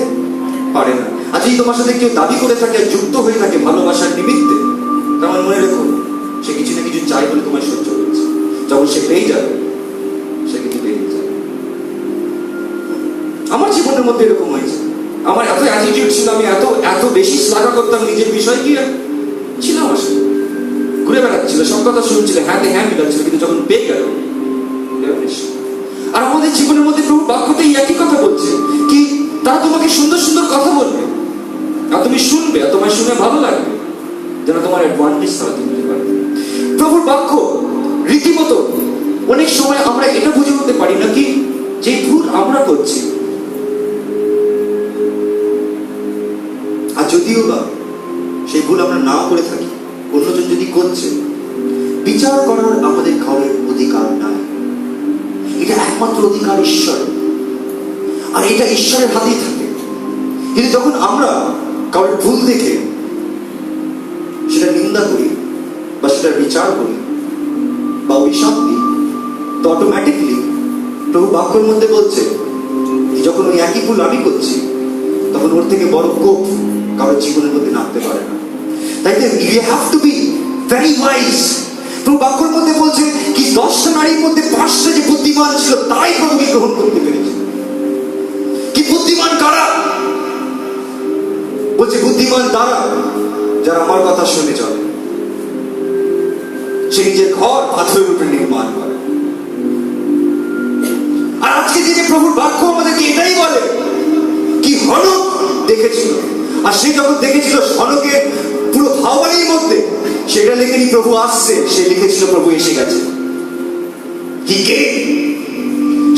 পারে না। আর যদি তোমার সাথে কেউ দাবি করে থাকে, যুক্ত হয়ে থাকে ভালোবাসার নিমিত্তে, তাহলে মনে রেখো সে কিছু না কিছু চাই বলে তোমার সহ্য করছে। যখন সে পেয়ে যাবে সে কিছু পেয়ে যাবে। আমার জীবনের মধ্যে এরকম হয়েছে। আমার এত অ্যাটিটিউড ছিল, আমি এত বেশি শ্লাঘা করতাম নিজের বিষয় কি ছিল, আমার সাথে ঘুরে বেড়াচ্ছিল, সব কথা শুনছিল, হ্যাঁ হ্যাঁ মিলাচ্ছিল, কিন্তু যখন পেয়ে গেল। আর আমাদের জীবনের মধ্যে প্রভু বাক্যতে একই কথা বলছে কি তারা তোমাকে সুন্দর সুন্দর কথা বলবে, আর তুমি শুনবে, আর তোমার শুনে ভালো লাগবে, যেন তোমার অ্যাডভান্টেজ তারা তুলতে পারে। প্রভুর বাক্য রীতিমতো অনেক সময় আমরা এটা বুঝে উঠতে পারি না কি যে ভুল আমরা করছি, আর যদিও বা সেই ভুল আমরা নাও করে থাকি, অন্যজন যদি করছে, বিচার করার আমাদের কারোর অধিকার নাই। এটা একমাত্র অধিকার ঈশ্বর, আর এটা ঈশ্বরের হাতেই থাকে। কিন্তু যখন আমরা কারোর ভুল দেখে সেটা নিন্দা করি বা সেটা বিচার করি বা অভিশাপ দিই, তো অটোমেটিকলি প্রভু বাক্যের মধ্যে বলছে যখন ওই একই ভুল আমি করছি, তখন ওর থেকে বড় কোপ কারোর জীবনের মধ্যে নামতে পারে না। তাই you have to be very wise. প্রভু বাক্যের মধ্যে বলছে কি 10টা নারীর মধ্যে 5টা যে বুদ্ধিমান ছিল তাই প্রভুকে গ্রহণ করতে পেরেছে। কি বুদ্ধিমান কারা? বলছে বুদ্ধিমান তারা যারা আমার কথা শুনে চলে। সে নিজের ঘর পাথরের উপরে নির্মাণ করে। আর আজকে দিনে প্রভুর বাক্য আমাদেরকে এটাই বলে কি হনক দেখেছিল, আর সে যখন দেখেছিল হনকের পুরো ভাববাণীর মধ্যে সেটা লেখেনি প্রভু আসছে, সে লিখেছিল প্রভু এসে গেছে। কি কে?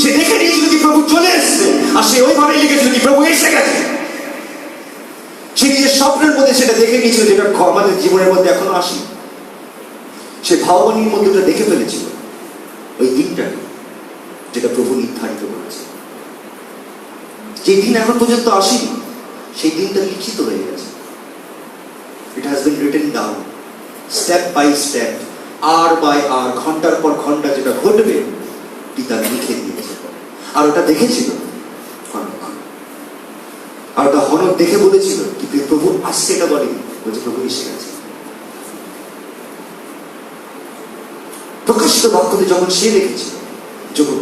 সে দেখে নিয়েছিল কি প্রভু চলে এসছে, আর সে ওইভাবে লিখেছিল কি প্রভু এসে গেছে। সে নিজের স্বপ্নের মধ্যে সেটা দেখে নিয়েছিল যেটা আমাদের জীবনের মধ্যে এখনো আসেনি। সে ভাববাণীর মধ্যে ওটা দেখে ফেলেছিল ওই দিনটাকে যেটা প্রভু নির্ধারিত করেছে। যে দিন এখন পর্যন্ত আসেনি, সেই দিনটা লিখিত হয়ে গেছে। It has been written down step by step, hour by hour, ঘন্টার পর ঘন্টা যেটা ঘটবে পিতা লিখে দিয়েছে। আর ওটা দেখেছিল হনক, আর ওটা হনক দেখে বলেছিল কি প্রভু আসছে, এটা বলেনি, বলছে প্রভু এসে গেছে। প্রকাশিত বাক্যতে যখন সে দেখেছিল যখন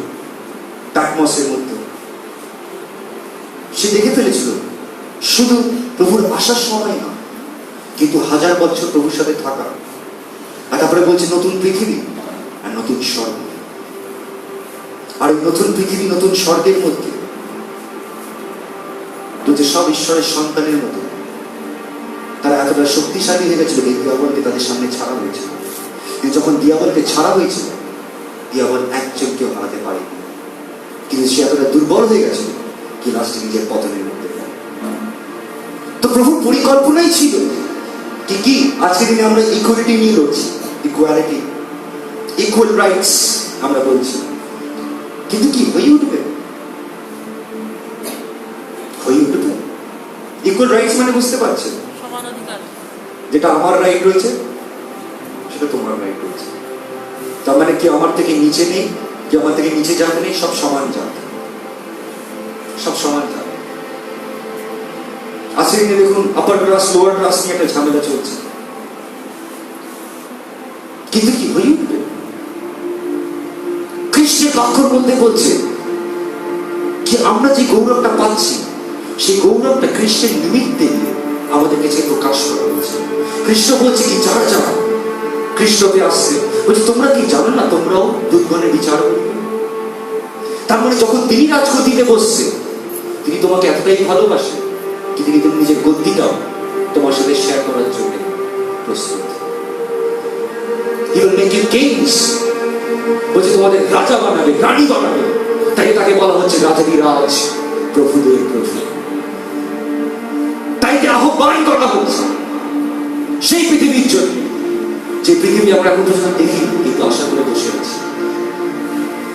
প্যাটমসের মধ্যে, সে দেখে ফেলেছিল শুধু প্রভুর আসার সময় না, কিন্তু 1000 বছর প্রভুর সাথে থাকা। আর তারপরে বলছে নতুন পৃথিবী আর নতুন স্বর্গ। আর এই নতুন পৃথিবী নতুন স্বর্গের মধ্যে বলছে সব ঈশ্বরের সন্তানের মতো তারা এতটা শক্তিশালী হয়ে গেছিল এই দিয়াবলকে তাদের সামনে ছাড়া হয়েছিল। কিন্তু যখন দিয়াবলকে ছাড়া হয়েছিল, দিয়াবল একজনকেও হারাতে পারেনি। কিন্তু সে এতটা দুর্বল হয়ে গেছিল কি লাস্টে নিজের পতনের মধ্যে। তো প্রভুর পরিকল্পনাই ছিল কি কি আজকের দিনে আমরা ইকুয়ালিটি নিয়ে লড়ছি, ইকুয়ালিটি, ইকুয়াল রাইটস আমরা বলছি, কিন্তু কি হয়ে উঠবে? হয়ে উঠবে ইকুয়াল রাইটস মানে বুঝতে পারছেন? সমান অধিকার। যেটা আমার রাইট রয়েছে সেটা তোমার রাইট রয়েছে। তার মানে কি আমার থেকে নিচে নেই, কি আমার থেকে নিচে যাবে নেই, সব সমান যাবে, সব সমান যাবে। আজকে দেখুন আপার ক্লাস লোয়ার ক্লাস নিয়ে একটা ঝামেলা চলছে, কিন্তু কি হয়ে উঠবে? খ্রিস্টের বাক্যের মধ্যে বলছে কি আমরা যে গৌরবটা পাচ্ছি সেই গৌরবটা খ্রিস্টের নিমিত্তে আমাদের কাছে প্রকাশ করা হয়েছে। খ্রিস্ট বলছে কি যারা যারা খ্রিস্টকে আসছে বলছে তোমরা কি জানো না তোমরাও দুর্গণের বিচার করবে। তার মানে যখন তিনি রাজগদ্দিতে বসছে তিনি তোমাকে এতটাই ভালোবাসে কি তিনি তুমি নিজের গদ্দিটাও তোমার সাথে শেয়ার করার জন্য প্রস্তুত। He will make you kings, বলছে তোমাদের রাজা বানাবে, রানী বানাবে। তাই তাকে বলা হচ্ছে রাজাধিরাজ, প্রভুদের প্রভু। তাই আহ্বান করা হচ্ছে সেই পৃথিবীর জন্য যে পৃথিবী আমরা এখন পর্যন্ত দেখি কিন্তু আশা করে বসে আছি।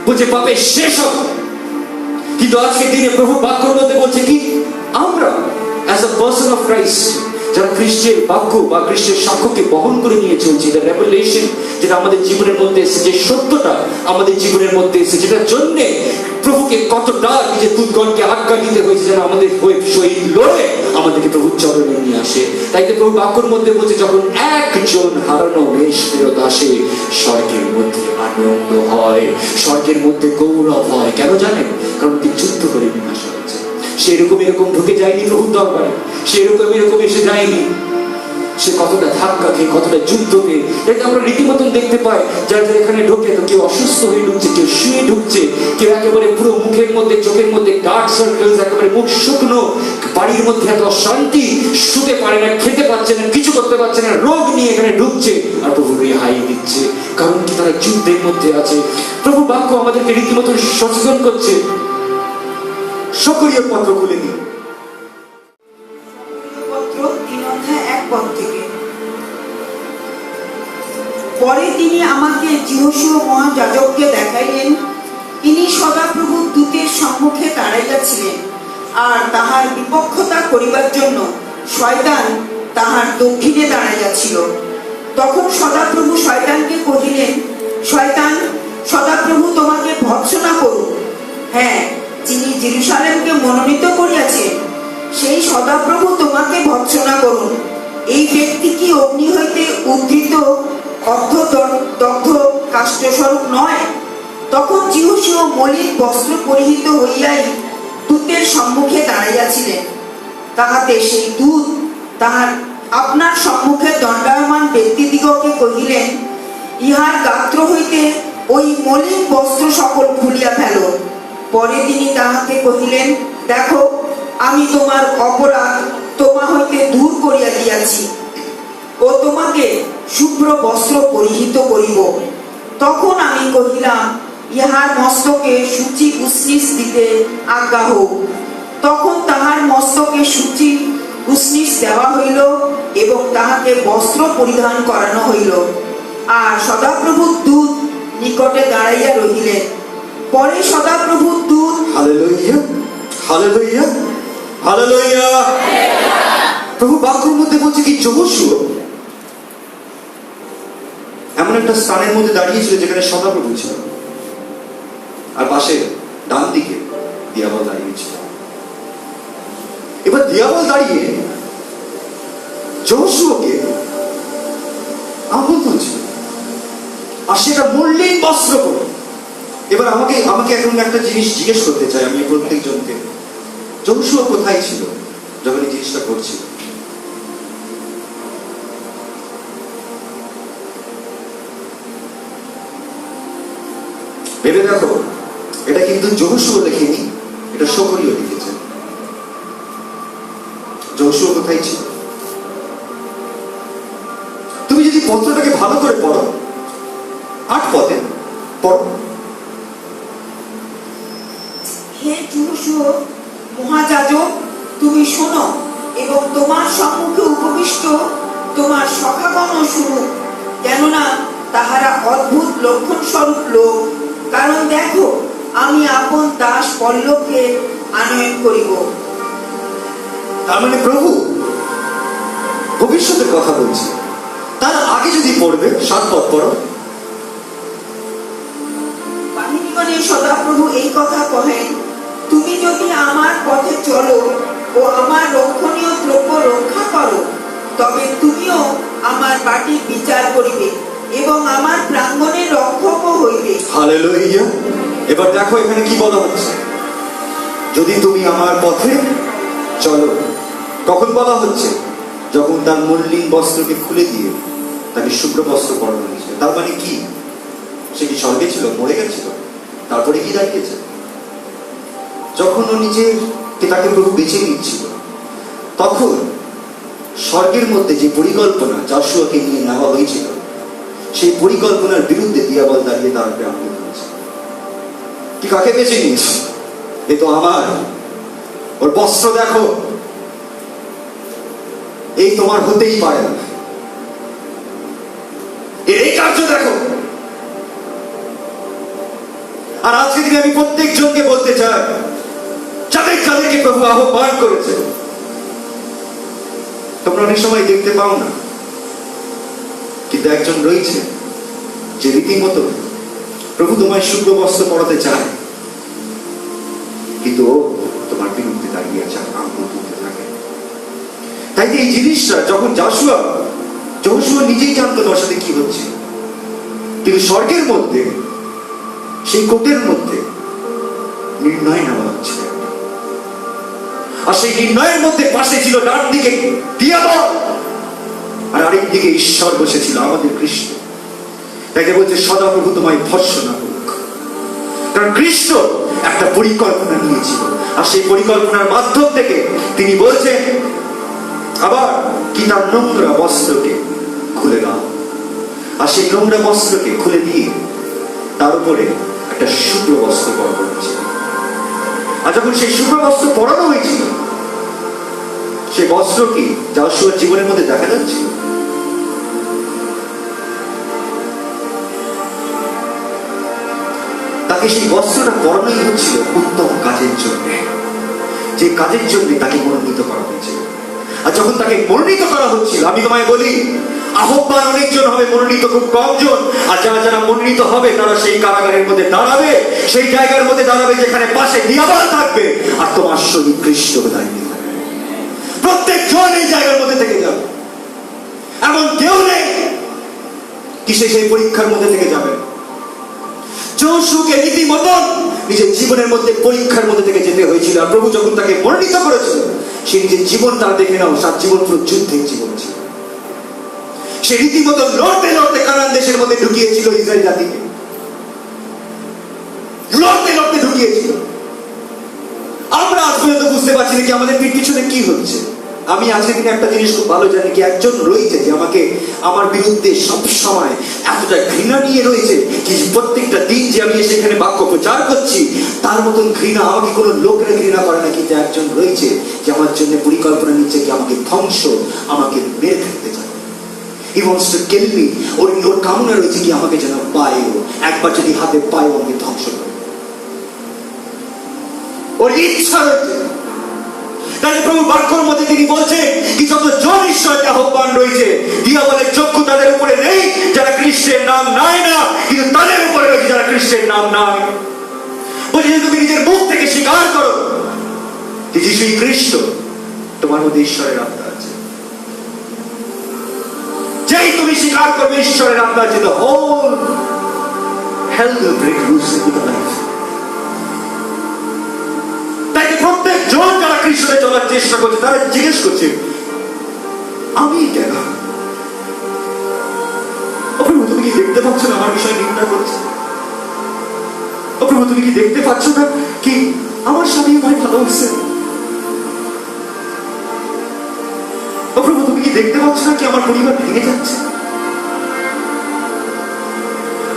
বলছে পাপের শেষ হবে, কিন্তু আজকের দিনে প্রভু বাক্যের মধ্যে বলছে কি আমরা as a person of Christ যারা খ্রিস্টের বাক্য বা খ্রিস্টের সাক্ষ্যকে বহন করে নিয়ে চলছি, দ্য রেভেলেশন যেটা আমাদের জীবনের মধ্যে এসেছে, যে সত্যটা আমাদের জীবনের মধ্যে এসেছে, যেটার জন্য প্রভুকে কতটা নিজের দূতগণকে আজ্ঞা দিতে হয়েছে যেন আমাদের হয়ে শহীদ লড়ে আমাদেরকে প্রভুর চরণে নিয়ে আসে। তাই তো প্রভু বাক্যের মধ্যে বলছে যখন একজন হারানো মেষ ফেরত আসে স্বর্গের মধ্যে আনন্দ হয়, স্বর্গের মধ্যে গৌরব হয়। কেন জানেন? কারণ তিনি যুদ্ধ করে নিয়ে আসা হয়েছে। সে এরকম ধুকে যায়নি প্রভুর দরবারে, সে এরকম এসে যায়নি। সে কতটা ধাক্কা খেয়ে কতটা যুদ্ধ খেয়ে, এটা আমরা রীতিমতন দেখতে পাই। যারা এখানে ঢোকে তো কেউ অসুস্থ হয়ে ঢুকছে, কেউ শুয়ে ঢুকছে, কেউ একেবারে পুরো মুখের মধ্যে চোখের মধ্যে ডার্ক সার্কেলস, একেবারে মুখ শুকনো, বাড়ির মধ্যে এত অশান্তি, শুতে পারে না, খেতে পারছে না, কিছু করতে পারছে না, রোগ নিয়ে এখানে ঢুকছে। আর প্রভু রেহাই দিচ্ছে, কারণ কি তারা যুদ্ধের মধ্যে আছে। প্রভু বাক্য আমাদেরকে রীতিমতন সচেতন করছে। সকলীয় পত্র খুলে নিন, পত্র 3 অধ্যায় 1 পদ থেকে। পরে তিনি আমাকে যিহোশূয়া মহাযাজককে দেখাইলেন, তিনি সদাপ্রভু দূতের সম্মুখে দাঁড়াইয়াছিলেন, আর তাহার বিপক্ষতা করিবার জন্য শয়তান তাহার দক্ষিণে দাঁড়াইয়াছিল। তখন সদাপ্রভু শয়তানকে কহিলেন, শয়তান, সদাপ্রভু তোমাকে ভৎসনা করুন। হ্যাঁ, যিনি জেরুসালেমকে মনোনীত করিয়াছেন, সেই সদাপ্রভু তোমাকে ভৎসনা করুন। এই ব্যক্তি কি অগ্নি হইতে উদ্ধৃত অর্ধদগ্ধ কাষ্ঠস্বরূপ নয়? তখন যিহোশূয়া মলিন বস্ত্র পরিহিত হইয়াই দূতের সম্মুখে দাঁড়াইয়াছিলেন। তাহাতে সেই দূত তাহার আপনার সম্মুখে দণ্ডায়মান ব্যক্তিদিগকে কহিলেন, ইহার গাত্র হইতে ওই মলিন বস্ত্র সকল খুলিয়া ফেলো। পরে তিনি তাহাকে কহিলেন, দেখো, আমি তোমার অপরাধ তোমা হইতে দূর করিয়া দিয়াছি ও তোমাকে শুভ্র বস্ত্র পরিহিত করিব। তখন আমি কহিলাম, ইহার মস্তকে সূচি উষ্ণিস দিতে আজ্ঞা হোক। তখন তাহার মস্তকে সূচি উষ্ণিস দেওয়া হইল এবং তাহাকে বস্ত্র পরিধান করানো হইল। আর সদাপ্রভুর দূত নিকটে দাঁড়াইয়া রহিলেন। পরে সদাপ্রভুর দূত, হালেলুয়া, হালেলুয়া, হালেলুয়া। প্রভু বাক্যের মধ্যে বলছে কি, যহোশূয়া এমন একটা স্থানের মধ্যে দাঁড়িয়েছিল যেখানে সদাপ্রভু ছিল, আর পাশে ডান দিকে দিয়াবল দাঁড়িয়েছিল। এবার দিয়াবল দাঁড়িয়ে যহোশূয়াকে আহ্বান করছিল, আর সেটা মলিন বস্ত্র পরে। এবার আমাকে এখন একটা জিনিস জিজ্ঞেস করতে চাই আমি প্রত্যেকজনকে, যহোশূয়া কোথায় ছিল যখন এই জিনিসটা করছিল? ভেবে দেখো, এটা কিন্তু যহোশূয়া লেখেনি, এটা শকরীয় লিখেছেন। যহোশূয়া কোথায় ছিল? তুমি যদি পত্রটাকে ভালো করে পড়ো, 8 পদে পড়ো। হে যহোশূয়া মহাযাজক, তুমি শোনো এবং তোমার সম্মুখে উপবিষ্ট তোমার সখাগণ শুনুক, কেননা তাহারা অদ্ভুত লক্ষণ স্বরূপ লোক। কারণ দেখো, আমি আপন দাস পল্লবকে আনয়ন করিব। তার মানে প্রভু ভবিষ্যতের কথা বলছে। তার আগে যদি পড়বে 7 পদ পড়ো। বাহিনীগণের সদাপ্রভু এই কথা কহেন, তুমি যদি আমার পথে চলো ও আমার রক্ষণীয় দ্রব্য রক্ষা করো, তবে তুমিও আমার বাটির বিচার করিবে এবং আমার প্রাঙ্গণের রক্ষকও হইবে। হালেলুয়া। এবার দেখো এখানে কি বলা হচ্ছে, যদি তুমি আমার পথে চলো। কখন বলা হচ্ছে? যখন তার মলিন বস্ত্রকে খুলে দিয়ে তাকে শুভ্র বস্ত্র পরানো হয়েছে। তার মানে কি? সে কি স্বর্গে ছিল, মরে গেছিল, তারপরে কি দাঁড়িয়েছে? যখন ও নিজেকে তাকে প্রভু বেছে নিচ্ছিল, তখন স্বর্গের মধ্যে যে পরিকল্পনা যশোয়াকে নিয়ে নেওয়া হয়েছিল, সেই পরিকল্পনার বিরুদ্ধে দিয়াবল দাঁড়িয়ে তারকে আন্দোলন করেছে। কি কাকে বেছে নিয়েছে? এ তো আমার, ওর বস্ত্র দেখো, এই তোমার হতেই পারে না, এই কার্য দেখো। আর আজকে দিনে আমি প্রত্যেকজনকে বলতে চাই, যাদেরকে প্রভু আহ্বান করেছে, তোমরা অনেক সময় দেখতে পাও না, কিন্তু একজন রয়েছে যে রীতিমতো প্রভু তোমায় শুভ্র বস্ত্র পরাতে চায়, কিন্তু ও তোমার বিরুদ্ধে দাঁড়িয়ে আছে, আন্দোলন করতে থাকে। তাই এই জিনিসটা যখন যহোশূয়া নিজেই জানতো তার সাথে কি হচ্ছে, কিন্তু স্বর্গের মধ্যে সেই কোটের মধ্যে নির্ণয় নেওয়া হচ্ছে, আর সেই নির্ণয়ের মধ্যে পাশে ছিল ডান দিকে দিয়াবল, আর আরেক দিকে ঈশ্বর বসেছিল, আমাদের কৃষ্ণ। তাই বলছে সদাপ্রভু তোমায় ভর্ৎসনা করুক। কারণ কৃষ্ণ একটা পরিকল্পনা নিয়েছিল, আর সেই পরিকল্পনার মাধ্যম থেকে তিনি বলছেন আবার কি, তার নোংরা বস্ত্রকে খুলে দাও। আর সেই নোংরা বস্ত্রকে খুলে দিয়ে তার উপরে একটা শুভ্র বস্ত্র পরানো হয়েছিল। আর যখন সেই শুভ্র বস্ত্র পরানো হয়েছিল, সেই বস্ত্র কি যশোয়ার জীবনের মধ্যে দেখা যাচ্ছিল? তাকে সেই বস্ত্রটা পরানোই হচ্ছিল উত্তম কাজের জন্য, যে কাজের জন্য তাকে মনোনীত করা হয়েছিল। আর যখন তাকে মনোনীত করা হচ্ছিল, আমি তোমায় বলি, আহ্বান অনেকজন হবে, মনোনীত খুব কম জন। আর যারা যারা মনোনীত হবে তারা সেই কারাগারের মধ্যে দাঁড়াবে, সেই জায়গার মধ্যে দাঁড়াবে যেখানে পাশে দিয়াবাল থাকবে আর তোমার শরীর খ্রিস্ট দাঁড়িয়ে থাকবে। প্রত্যেক জন এই জায়গার মধ্যে থেকে যাবে, এমন কেউ নেই কি সেই পরীক্ষার মধ্যে থেকে যাবে। যশোকে রীতিমতন নিজের জীবনের মধ্যে পরীক্ষার মধ্যে থেকে যেতে হয়েছিল। আর প্রভু যখন তাকে মনোনীত করেছিল, সে নিজের জীবন তারা দেখে নাও, তার জীবন পুরো যুদ্ধের জীবন ছিল। সে রীতিমতো লড়তে লড়তে কানান দেশের মধ্যে ঢুকিয়েছিল ইসরায়েল জাতিকে, লড়তে লড়তে ঢুকিয়েছিল। আমরা আজ পর্যন্ত বুঝতে পারছি না কি আমাদের পিছনে কি হচ্ছে। আমি আজকে দিনে একটা জিনিস খুব ভালো জানি, কি একজন রয়েছে যে আমাকে আমার বিরুদ্ধে সব সময় এতটা ঘৃণা নিয়ে রয়েছে কি প্রত্যেকটা দিন যে আমি সেখানে বাক্য প্রচার করছি, তার মতন ঘৃণা আমাকে কোনো লোকের ঘৃণা করে না। কিন্তু একজন রয়েছে যে আমার জন্য পরিকল্পনা নিচ্ছে কি আমাকে ধ্বংস, আমাকে মেরে ফেলতে চায়। He wants to kill me. ওর কামনা রয়েছে কি আমাকে যেন পায়ও, একবার যদি হাতে পায়ও আমাকে ধ্বংস করে। ওর ইচ্ছা রয়েছে। তাই প্রভু বাক্যের মধ্যে তিনি বলছেন কি যতজন ঈশ্বরের আহ্বান রয়েছে, দিয়াবলের চক্ষু তাদের উপরে নেই যারা খ্রিস্টের নাম নেয় না, কিন্তু তাদের উপরে রয়েছে যারা খ্রিস্টের নাম নেয়। বলছে যে তুমি নিজের মুখ থেকে স্বীকার করো যে যিশুই খ্রিস্ট, তোমার মধ্যে ঈশ্বরের আত্মা আছে। যেই তুমি স্বীকার করবে ঈশ্বরের আত্মা আছে, the whole hell will break loose in your life. তাই প্রত্যেক জন যারা খ্রিস্টে চলার চেষ্টা করছে তারা জিজ্ঞেস করছে আমি কেন? ও প্রভু, তুমি কি দেখতে পাচ্ছ না আমার বিষয়ে নিন্দা করছে? ও প্রভু, তুমি কি দেখতে পাচ্ছ না কি আমার স্বামী আমায় ভালোবাসে? ও প্রভু, তুমি কি দেখতে পাচ্ছ না কি আমার পরিবার ভেঙে যাচ্ছে?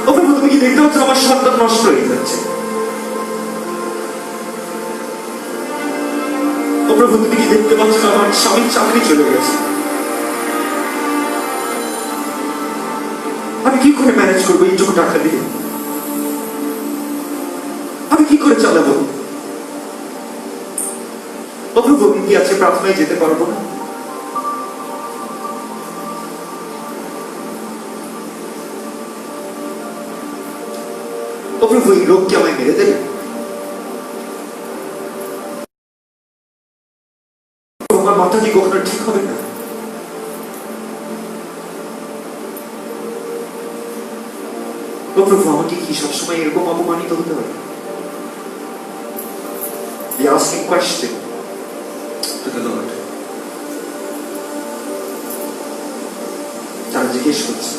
ও প্রভু, তুমি কি দেখতে পাচ্ছ আমার সন্তান নষ্ট হয়ে যাচ্ছে? ও প্রভু, তুমি কি দেখতে পাচ্ছ আমার স্বামীর চাকরি চলে গেছে? আমি কি করে ম্যানেজ করবো এইটুকু টাকা দিয়ে? আমি কি করে চালাবো? ও প্রভু, আমি কি আছে প্রার্থনায় যেতে পারবো না? ও প্রভু, এই রোগ কি আমায় মেরে দেবে? আমার মাথা কি কখনো ঠিক হবে না? ও প্রভু, আমাকে কি সবসময় এরকম অপমানিত হতে হবে? They asking question to the Lord. তারা জিজ্ঞেস করছে।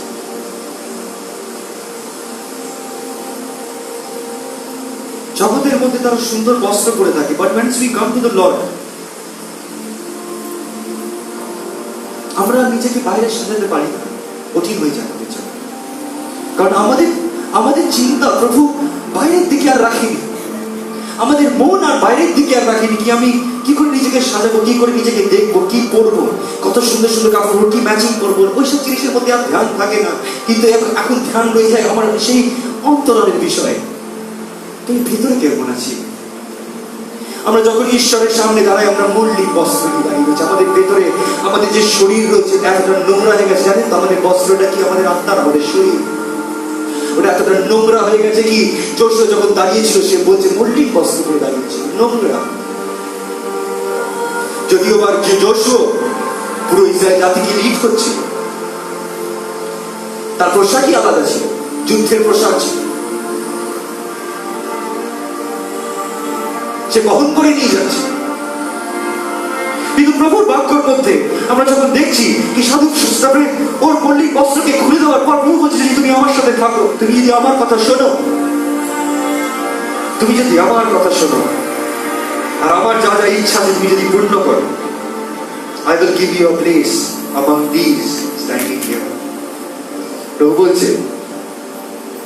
জগতের মধ্যে তারা সুন্দর বস্ত্র পরে থাকে, but when we come to the Lord, আমরা নিজেকে বাইরে সাজাতে পারি না, কঠিন হয়ে যায় আমাদের জন্য। কারণ আমাদের চিন্তা প্রভু বাইরের দিকে আর রাখিনি, আমাদের মন আর বাইরের দিকে আর রাখিনি কি আমি কি করে নিজেকে সাজাবো, কি করে নিজেকে দেখবো, কি পরবো, কত সুন্দর সুন্দর কাপড়, কি ম্যাচিং করবো, ওইসব জিনিসের মধ্যে আর ধ্যান থাকে না। কিন্তু এখন ধ্যান রয়ে যায় আমার সেই অন্তরের বিষয়, তুমি ভিতরে কেমন আছি। আমরা যখন ঈশ্বরের সামনে দাঁড়াই আমরা মৌলিক বস্ত্র নিয়ে দাঁড়িয়ে রয়েছে। আমাদের ভেতরে আমাদের যে শরীর রয়েছে এতটা নোংরা হয়ে গেছে, জানেন তো আমাদের বস্ত্রটা কি আমাদের আত্মার, আমাদের শরীর ওটা এতটা নোংরা হয়ে গেছে কি যশোর যখন দাঁড়িয়েছিল সে বলছে মৌলিক বস্ত্র পরে দাঁড়িয়েছিল, নোংরা। যদিও বা যশোর পুরো ইসরায়েল জাতিকে লিড করছিল, তার পোশাকই আলাদা ছিল, যুদ্ধের পোশাক ছিল, সে বহন করে নিয়ে যাচ্ছে। কিন্তু প্রভুর বাক্যের মধ্যে আমরা যখন দেখছি কি সাধু তারপরে ওর মৌলিক বস্ত্রকে খুলে দেওয়ার পর প্রভু বলছে যে তুমি আমার সাথে থাকো, তুমি যদি আমার কথা শোনো, তুমি যদি আমার কথা শোনো আর আমার যা যা ইচ্ছা আছে তুমি যদি পূর্ণ করো, I will give you a place among these standing here. প্রভু বলছে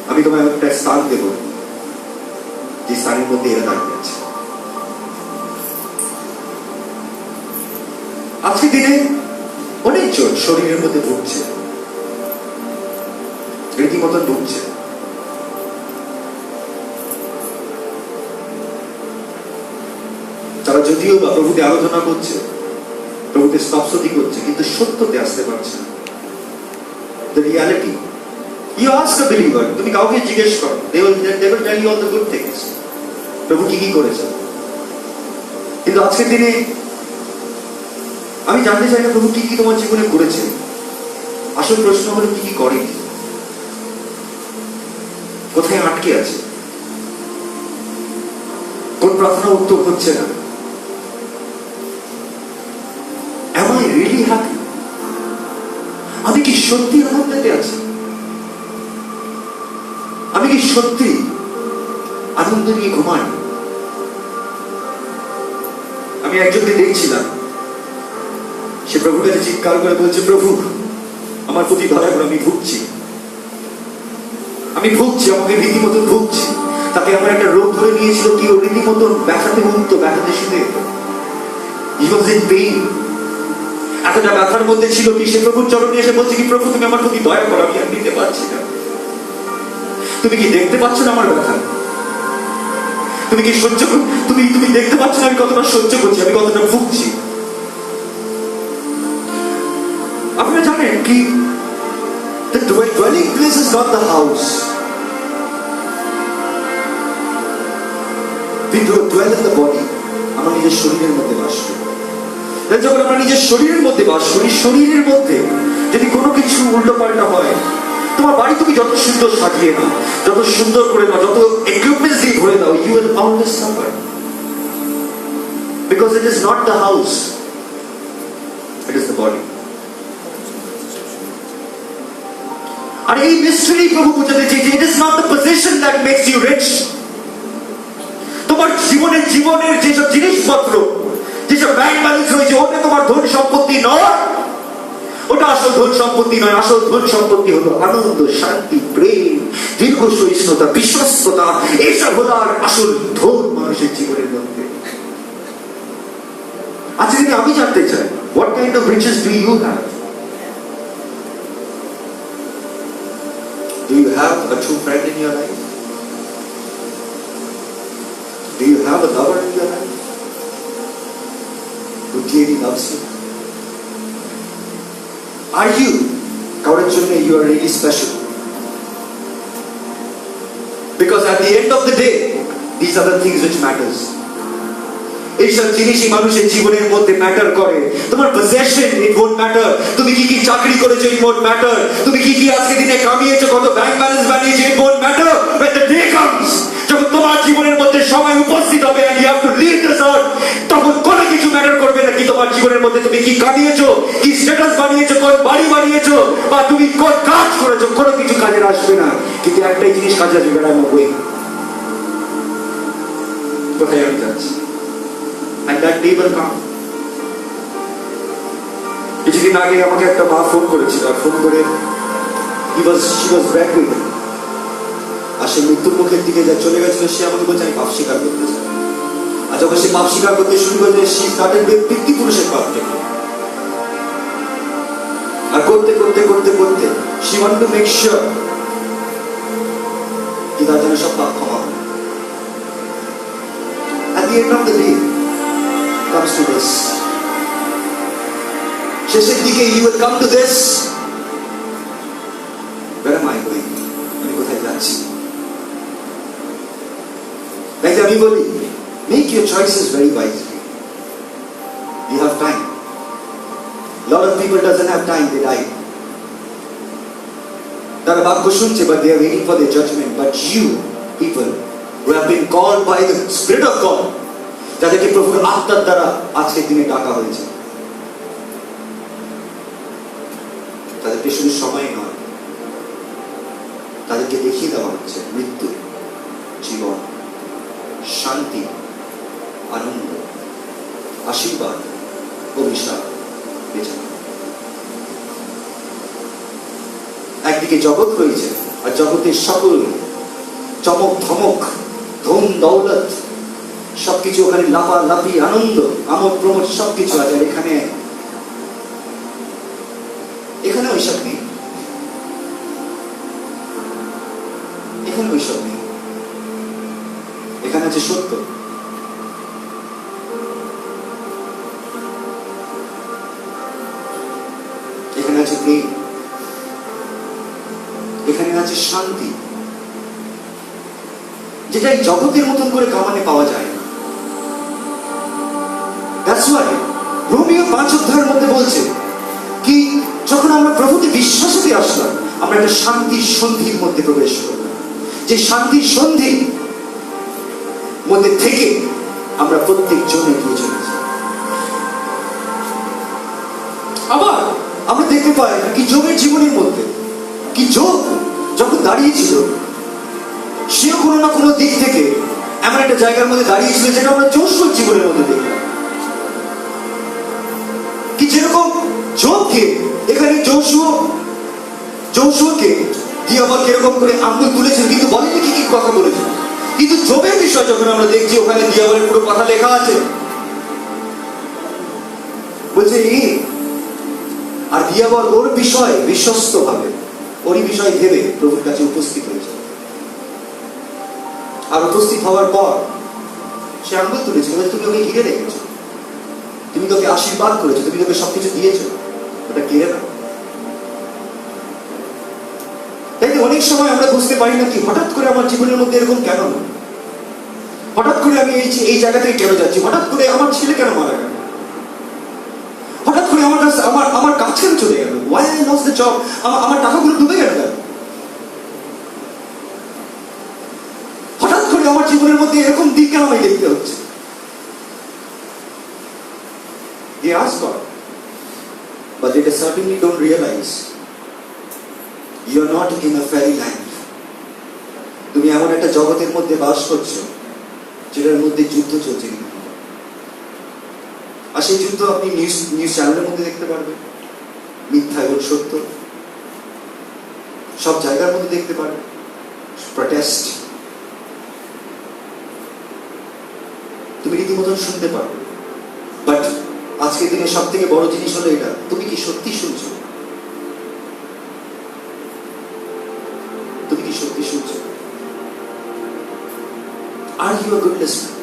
আমি তোমায় একটা স্থান দেব যে স্থানের মধ্যে এরা দাঁড়িয়ে আছে। আজকে দিনে অনেকজন শরীরের মধ্যে ঢুকছে, রীতিমতো ঢুকছে। যদিও বা প্রভুতে আলোচনা করছে, প্রভুতে স্তবস্তুতি করছে, কিন্তু সত্যতে আসতে পারছে না। The reality. You ask a believer, তুমি কাউকে জিজ্ঞেস করো, they will tell you all the good things. প্রভু কি কি করেছে। কিন্তু আজকের দিনে আমি জানতে চাই না প্রভু কি কি তোমার জীবনে করেছে। আসল প্রশ্ন হলো কি কি করেনি, কোথায় আটকে আছে, কোন প্রার্থনা উত্তর হচ্ছে না। Am I really happy? আমি কি সত্যি আনন্দে আছি? আমি কি সত্যি আনন্দ নিয়ে ঘুমাই? আমি একজনকে দেখছিলাম, সে প্রভুর কাছে চিৎকার করে বলছে, প্রভু আমার প্রতি দয়া করে, আমি ভুগছি, আমাকে রীতিমতো ভুগছি। তাকে আমার একটা রোগ ধরে নিয়েছিল, কি ও রীতিমতো ব্যথাতে উঠতো, ব্যথাতে শুনে he was in pain। এতটা ব্যথার মধ্যে ছিল কি সে প্রভুর চরণে এসে বলছে কি, প্রভু তুমি আমার প্রতি দয়া করো, আমি আর নিতে পারছি না। তুমি কি দেখতে পাচ্ছ না আমার ব্যথা? তুমি কি সহ্য, তুমি দেখতে পাচ্ছ না আমি কতটা সহ্য করছি, আমি কতটা ভুগছি? আপনারা জানেন কি, the dwelling place is not the house. We dwell in the body. আমরা নিজের শরীরের মধ্যে বাস করি। যখন আমরা নিজের শরীরের মধ্যে বাস করি, শরীরের মধ্যে যদি কোনো কিছু উল্টো পাল্টা হয়, তোমার বাড়ি তুমি যত সুন্দর সাজিয়ে নাও, যত সুন্দর করে নাও, যত ইকুইপমেন্টস দিয়ে ভরে দাও, you will always suffer, because it is not the house, it is the body. আর এই মিস্ট্রি প্রভু বুঝাতে চেয়েছে, it is not the possession that makes you rich. তোমার জীবনের যেসব জিনিসপত্র, যেসব ব্যাংক ব্যালেন্স রয়েছে, ওটা তোমার ধন সম্পত্তি নয়, ওটা আসল ধন সম্পত্তি নয়। আসল ধন সম্পত্তি হলো আনন্দ, শান্তি, প্রেম, দীর্ঘ সহিষ্ণুতা, বিশ্বস্ততা। এইসব হলো আর আসল ধন মানুষের জীবনের মধ্যে। আজকে আমি জানতে চাই, what kind of riches do you have? Do you have a true friend in your life? Do you have a lover in your life who really loves you? Are you, কারোর জন্য you are really special? Because at the end of the day, these are the things which matters. এইসব জিনিসই মানুষের জীবনের মধ্যে matter করে। তোমার possession, it won't matter. তুমি কি কি চাকরি করেছো, ইট ওন্ট ম্যাটার। তুমি কি কি আজকে দিনে কামিয়েছো, কত ব্যাংক ব্যালেন্স বানিয়েছো, it won't matter. When the day comes, যখন তোমার জীবনের মধ্যে সময় উপস্থিত হবে and you have to leave this earth, তখন কোনো কিছু ম্যাটার করবে না কি তোমার জীবনের মধ্যে তুমি কি কামিয়েছো, কি স্ট্যাটাস বানিয়েছো, কোন বাড়ি বানিয়েছো, বা তুমি কোন কাজ করেছো, কোনো কিছু কাজে আসবে না। কিন্তু একটাই জিনিস কাজে আসবে, বেড়ানো বই। কোথায় আমি যাচ্ছি? And that day will come. কিছুদিন আগে আমাকে একটা মা ফোন করেছিল, আর ফোন করে she was bedridden, আর সে মৃত্যুর মুখের দিকে যা চলে গেছিল, সে আমাকে বলছে আমি পাপ স্বীকার করতে চাই। আর যখন সে পাপ স্বীকার করতে শুরু করেছে, she started with পিতৃপুরুষের পাপ থেকে। আর করতে করতে করতে করতে she wanted to make sure কি তার জন্য সব পাপ ক্ষমা হবে। At the end of the day comes to this, শেষের দিকে you will come to this, where am I going? আমি কোথায় যাচ্ছি? তাই আমি বলি, make your choices very wisely. You have time. Lot of people doesn't have time, they die. তারা বাক্য শুনছে, but they are waiting for their judgment. But you people who have been called by the Spirit of God, যাদেরকে প্রভুর আত্মার দ্বারা আজকের দিনে ডাকা হয়েছে, তাদেরকে শুধু সময় নয়, তাদেরকে দেখিয়ে দেওয়া হচ্ছে মৃত্যু, জীবন, শান্তি, আনন্দ, আশীর্বাদ, অভিশাপ, বেঁচে। একদিকে জগৎ রয়েছে, আর জগতের সকল চমক ধমক, ধন দৌলত, সবকিছু ওখানে লাফালাফি, আনন্দ, আমোদ প্রমোদ সবকিছু আছে। আর এখানে ওইসব নেই, এখানে ওইসব নেই। এখানে আছে সত্য, আছে শান্তি, যেটা এই জগতের মতন করে কামানে পাওয়া যায় না। That's why রোমিও 5 অধ্যায়ের মধ্যে বলছে কি, যখন আমরা প্রভুতে বিশ্বাসে আসলাম, আমরা একটা শান্তির সন্ধির মধ্যে প্রবেশ করলাম। যে শান্তির সন্ধি মধ্যে থেকে আমরা প্রত্যেক জনে প্রয়োজন। আবার আমরা দেখতে পাই কি যোগের জীবনের মধ্যে, কি যোগ যখন দাঁড়িয়েছিল, সেও কোনো না কোনো দিক থেকে এমন একটা জায়গার মধ্যে দাঁড়িয়েছিল যেটা আমরা যশোর জীবনের মধ্যে দেখলাম। কি যেরকম যোগকে এখানে যৌশুয়াকে দিয়ে আবার কিরকম করে আঙ্গুল তুলেছেন, কিন্তু বলেনি কি কি কথা বলেছেন। কিন্তু যোগের বিষয় যখন আমরা দেখছি, ওখানে দিয়াবলের পুরো কথা লেখা আছে, বলছে আর দিয়াবল ওর বিষয় বিশ্বস্ত ভাবে, ওরই বিষয় ভেবে প্রভুর কাছে উপস্থিত হয়েছে। আর উপস্থিত হওয়ার পর সে আঙ্গুল তুলেছে, তুমি ওকে ঘিরে রেখেছো, তুমি তোকে আশীর্বাদ করেছো, তুমি তোকে সবকিছু দিয়েছো, ওটা কেড়ে নাও। তাই অনেক সময় আমরা বুঝতে পারি না কি হঠাৎ করে আমার জীবনের মধ্যে এরকম কেন, হঠাৎ করে আমি এই জায়গা থেকে কেন যাচ্ছি, হঠাৎ করে আমার ছেলে কেন মারা গেল, হঠাৎ করে আমার কাজ কেন চলে গেল, why I lost the job, আমার টাকাগুলো ডুবে গেল, হঠাৎ করে আমার জীবনের মধ্যে এরকম দিক কেন আমি দেখতে হচ্ছে। They ask God, but they certainly don't realize you are not in a fairyland. তুমি এমন একটা জগতের মধ্যে বাস করছো যেটার মধ্যে যুদ্ধ চলছে। আর সেই যুদ্ধ আপনি নিউজ চ্যানেলের মধ্যে দেখতে পারবেন, মিথ্যা এবং সত্য সব জায়গার মধ্যে দেখতে পারবেন, প্রটেস্ট তুমি রীতিমতন শুনতে পারবে। বাট আজকের দিনে সব থেকে বড় জিনিস হলো এটা, তুমি কি সত্যি শুনছো, তুমি কি সত্যি শুনছো? Are you a good listener?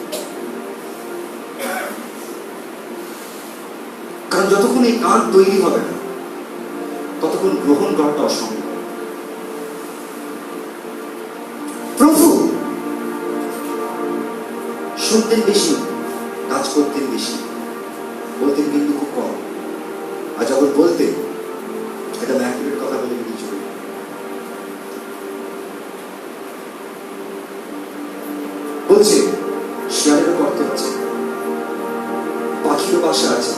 কারণ যতক্ষণ এই কান তৈরি হবে না, ততক্ষণ গ্রহণ করাটা অসম্ভব। প্রভু শুনতেন বেশি, কাজ করতেন বেশি, বলতেন কিন্তু খুব কম। আর যখন বলতেন, এটা ম্যাকুরেট কথা বলে কিছু বলছে, শিয়ালেরও করতে হচ্ছে, পাখিরও বাসা আছে,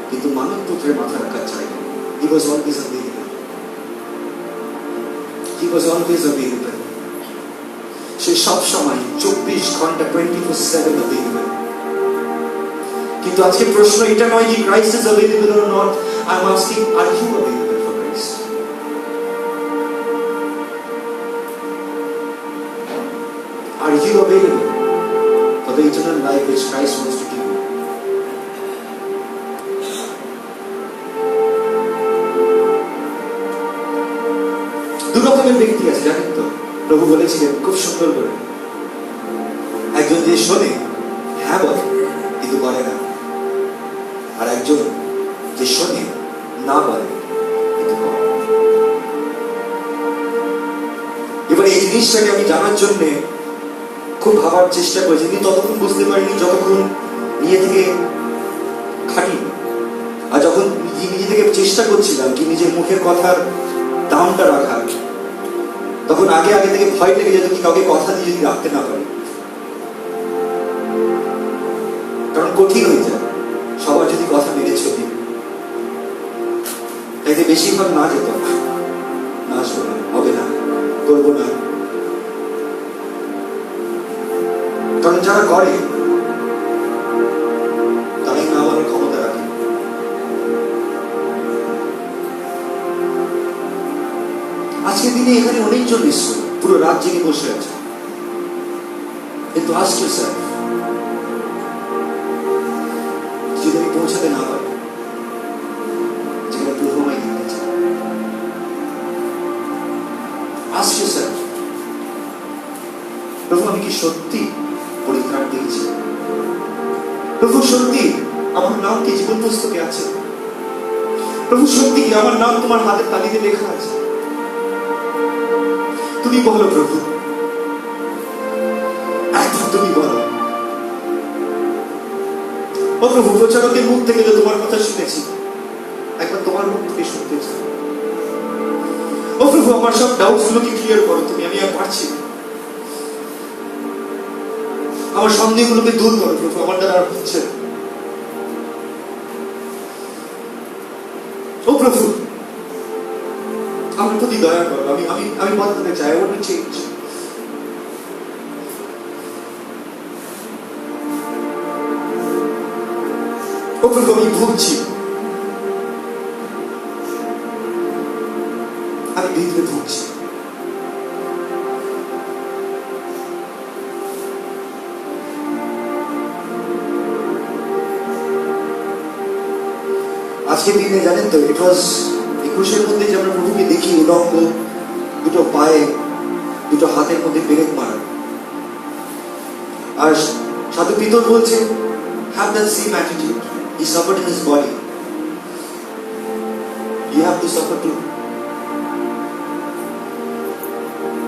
কিন্তু মানব পুত্রের মাথা রাখার চাই। He was always available. He was always available. সে সব সময় 24 ঘন্টা 24/7 available. কিন্তু আজকে প্রশ্ন এটা নয় যে Christ is available or not. I'm asking, are you available for Christ? Are you available for the eternal life which Christ wants to give you? দু রকমের ব্যক্তি আছে, জানেন তো? প্রভু বলেছিলেন খুব সুন্দর করে, একজন যে শোনে, হ্যাঁ বলে কিন্তু করে না, আর একজন যে শোনে, না বলে কিন্তু করে। এবার এই জিনিসটাকে আমি জানার জন্য খুব ভাবার চেষ্টা করেছি, কিন্তু ততক্ষণ বুঝতে পারিনি যতক্ষণ নিজে থেকে খাটি। আর যখন নিজে থেকে চেষ্টা করছিলাম কি নিজের মুখের কথার দামটা রাখার, তখন আগে থেকে ভয় লেগে যেত কি কাউকে কথা দিয়ে যদি রাখতে না পারি, কারণ কঠিন হয়ে যায় সবার যদি কথা মেনে চলি। তাই বেশিরভাগ না যেত, না আসবো না, হবে না, করবো না। কারণ যারা করে তারাই না বলার ক্ষমতা রাখে। আজকের দিনে এখানে অনেকজন নিশ্চয় পুরো রাত জেগে বসে আছে, কিন্তু আজকে স্যার যদি আমি পৌঁছাতে না পারি যেখানে প্রভু আমায় দিতে চায়, আজকে স্যার প্রভু আমি কি সত্যি পরিত্রাণ পেয়েছি? প্রভু সত্যি আমার নাম কি জীবন পুস্তকে আছে? প্রভু সত্যি কি আমার নাম তোমার হাতের তালিতে লেখা আছে? তুমি বলো প্রভু, একবার তুমি বলো। ও প্রভু, প্রচারকের মুখ থেকে তো তোমার কথা শুনেছি, একবার তোমার মুখ থেকে শুনতে চাই। ও প্রভু, আমার সব ডাউটস গুলোকে ক্লিয়ার করো তুমি, আমি আর পারছি না। আমার সন্দেহগুলোকে দূর করো প্রভু, আমার দ্বারা আর হচ্ছে না। ও প্রভু, আমার প্রতি দয়া করো, আমি আমি আমি বদলাতে চাই, I want to change. ও প্রভু, আমি ভুগছি, আমি ভিতরে ভুগছি। আজকে দিনে জানেন তো, ইট ওয়াজ 21-এর মধ্যে যে আমরা প্রভুকে দেখি উলঙ্গ, দুটো পায়ে, দুটো হাতের মধ্যে পেরেক মারা। আর সাধু পিতর বলছে, have that same attitude. He suffered in his body. You have to suffer too.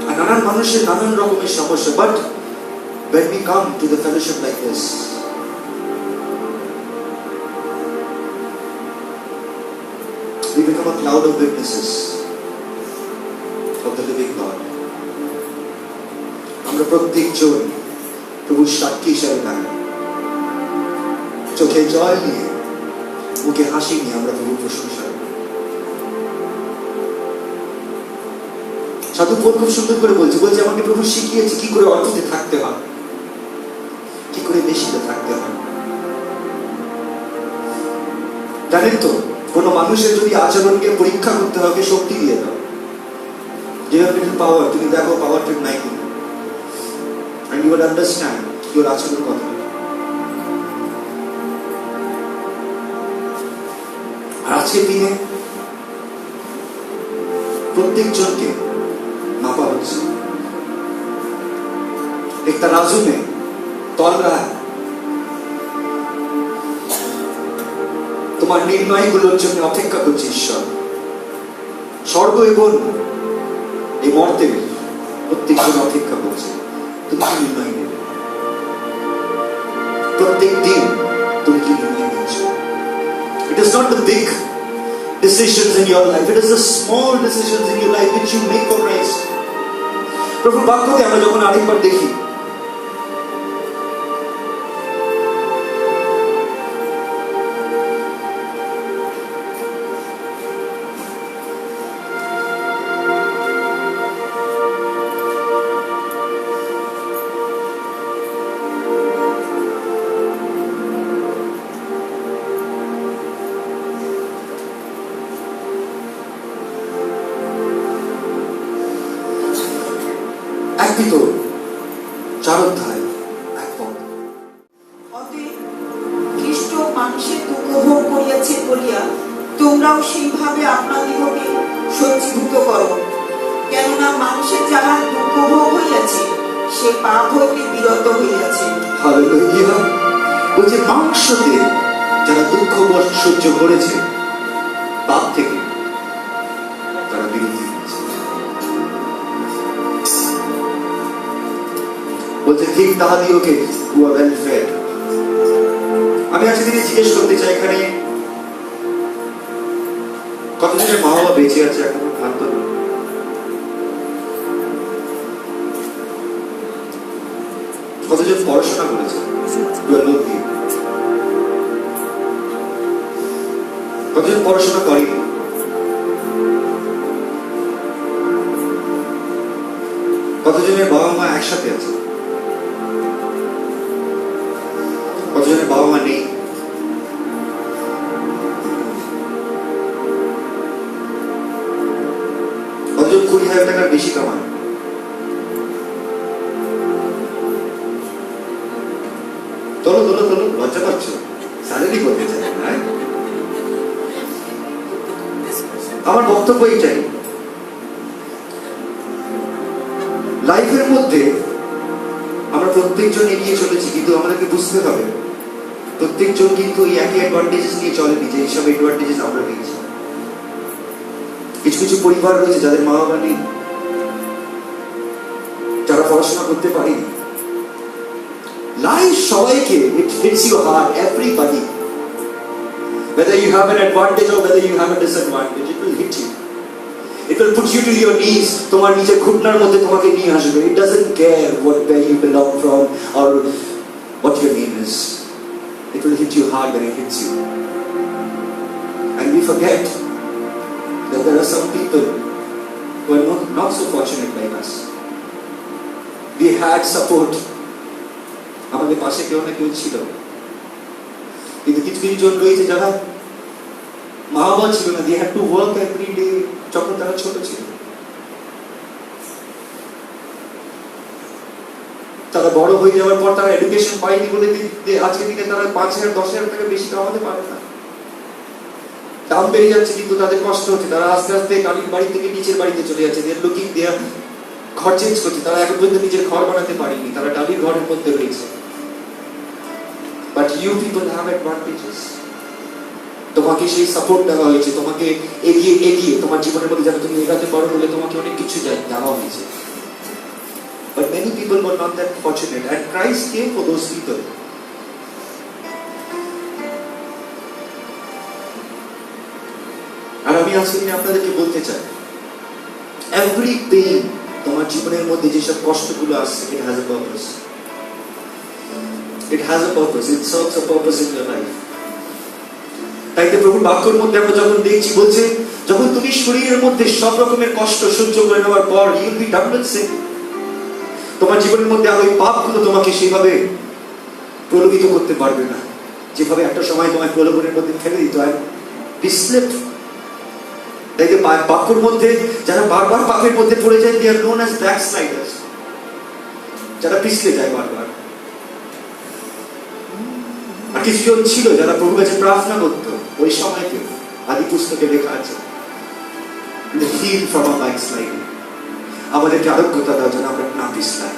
আর নানান মানুষের নানান রকমের সমস্যা, but when we come to the fellowship like this, we become a cloud of witnesses of the living God. আমরা প্রত্যেকজন প্রভুর সাক্ষী হিসাবে দাঁড়াই, চোখে জল নিয়ে, মুখে হাসি নিয়ে আমরা প্রভুর প্রশংসা করি। সাধু পৌল খুব সুন্দর করে বলছে, আমাকে প্রভু শিখিয়েছে কি করে অল্পতে থাকতে হয়, কি করে বেশিতে থাকতে হয়। জানেন তো, কোন মানুষের যদি আচরণকে পরীক্ষা করতে হয়, শক্তি দিয়ে দাও, যেভাবে পাওয়ার, তুমি দেখো পাওয়ারটা নাই কিনা, and you will understand your আচরণ কথা। আর আজকের দিনে প্রত্যেকজনকে মাপা হচ্ছে। একটা রাজুমে তলরা তোমার নির্ণয়গুলোর জন্য অপেক্ষা করছে ঈশ্বর। স্বর্গ এবং এই মর্তের প্রত্যেকজন অপেক্ষা করছে, তুমি কি নির্ণয় নেবে? প্রত্যেক দিন তুমি কি নির্ণয় নিচ্ছ? It is not the big decisions in your life, it is the small decisions in your life which you make for Christ. প্রভুর বাক্যতে আমরা যখন আরেকবার দেখি, তো 4 অধ্যায় 1 পদ। অতএব খ্রিস্ট মানুষের দুঃখ ভোগ করিয়াছে বলিয়া তোমরাও সেইভাবে আপনাদিগকে সজ্জীভূত করো, কেননা মানুষের যাহা দুঃখ ভোগ হইয়াছে সে পাপ হইতে বিরত হইয়াছে। হালেলুয়া। বলছে মাংসতে যারা দুঃখ সহ্য করেছে, পাপ থেকে তারা বিরত হয়েছে। বলছে ঠিক তাহাদিওকে who are well fed। আমি আজকে দিনে জিজ্ঞেস করতে চাই, এখানে কতজনের মা বাবা বেঁচে আছে এখন হাত? কতজন পড়াশোনা করেছে? কতজন পড়াশোনা করেনি? কতজনের বাবা মা একসাথে আছে? কতজনের বাবা মা নেই? কতজন 20,000 টাকার বেশি কামায়? তোলো তোলো তোলো, লজ্জা পাচ্ছ? স্যালারি করতে চাই না। আমার বক্তব্য এইটাই, লাইফের মধ্যে আমরা প্রত্যেকজন এগিয়ে চলেছি, কিন্তু আমাদেরকে বুঝতে হবে প্রত্যেকজন কিন্তু এই একই অ্যাডভান্টেজেস নিয়ে চলেনি যে এইসব অ্যাডভান্টেজেস আমরা পেয়েছি। কিছু কিছু পরিবার রয়েছে যাদের মা বাবা নেই, যারা পড়াশোনা করতে পারেনি। লাইফ সবাইকে, it hits you hard, everybody. Whether you have an advantage or whether you have a disadvantage, it will hit you. It will put you to your knees. তোমার নিজের ঘুটনার মধ্যে তোমাকে নিয়ে আসবে। It doesn't care where you belong from or what your name is. It will hit you hard when it hits you. And we forget that there are some people who are not so fortunate like us. We had support. আমাদের পাশে কেউ না কেউ ছিল, কিন্তু কিছু কিছু জন রয়েছে যারা মা বাবা ছিল না, they had to work every day যখন তারা ছোট ছিল। তারা বড় হয়ে যাওয়ার পর তারা এডুকেশন পায়নি বলে আজকের দিনে তারা 5,000 10,000 টাকা বেশি কামাতে পারে না। দাম বেড়ে যাচ্ছে কিন্তু তাদের কষ্ট হচ্ছে, তারা আস্তে আস্তে কালির বাড়ি থেকে নিচের বাড়িতে চলে যাচ্ছে। ঘর চেঞ্জ করছে, তারা এখন পর্যন্ত নিজের ঘর বানাতে পারেনি, তারা টালির ঘরের মধ্যে রয়েছে। But you people have advantages. তোমাকে সেই সাপোর্ট দেওয়া হয়েছে, তোমাকে এগিয়ে এগিয়ে তোমার জীবনের মধ্যে যাতে তুমি এগাতে পারো বলে তোমাকে অনেক কিছু দেওয়া হয়েছে। But many people were not that fortunate, and Christ came for those people. আর আমি আজকে আপনাদেরকে বলতে চাই, every pain তোমার জীবনের মধ্যে যেসব কষ্টগুলো আসছে, it has a purpose. It has a purpose. It serves a purpose in your life. তাই তো প্রভুর বাক্যের মধ্যে আমরা যখন দেখছি বলছে, যখন তুমি শরীরের মধ্যে সব রকমের কষ্ট সহ্য করে নেওয়ার পর you will be done with sin. তোমার জীবনের মধ্যে আর ওই পাপগুলো তোমাকে সেভাবে প্রলোভিত করতে পারবে না, যেভাবে একটা সময় তোমায় প্রলোভনের মধ্যে ফেলে দিত। আর be slipped. তাই তো বাক্যের মধ্যে যারা বারবার পাপের মধ্যে পড়ে যায়, they are known as backsliders. যারা পিছলে যায় বারবার। আর কিছুজন ছিল যারা প্রভুর কাছে প্রার্থনা করত ওই সময়কে, আদি পুস্তকে লেখা আছে, heal from our backsliding. আমাদেরকে আরোগ্যতা দাও যেন আমরা না পিছলাই,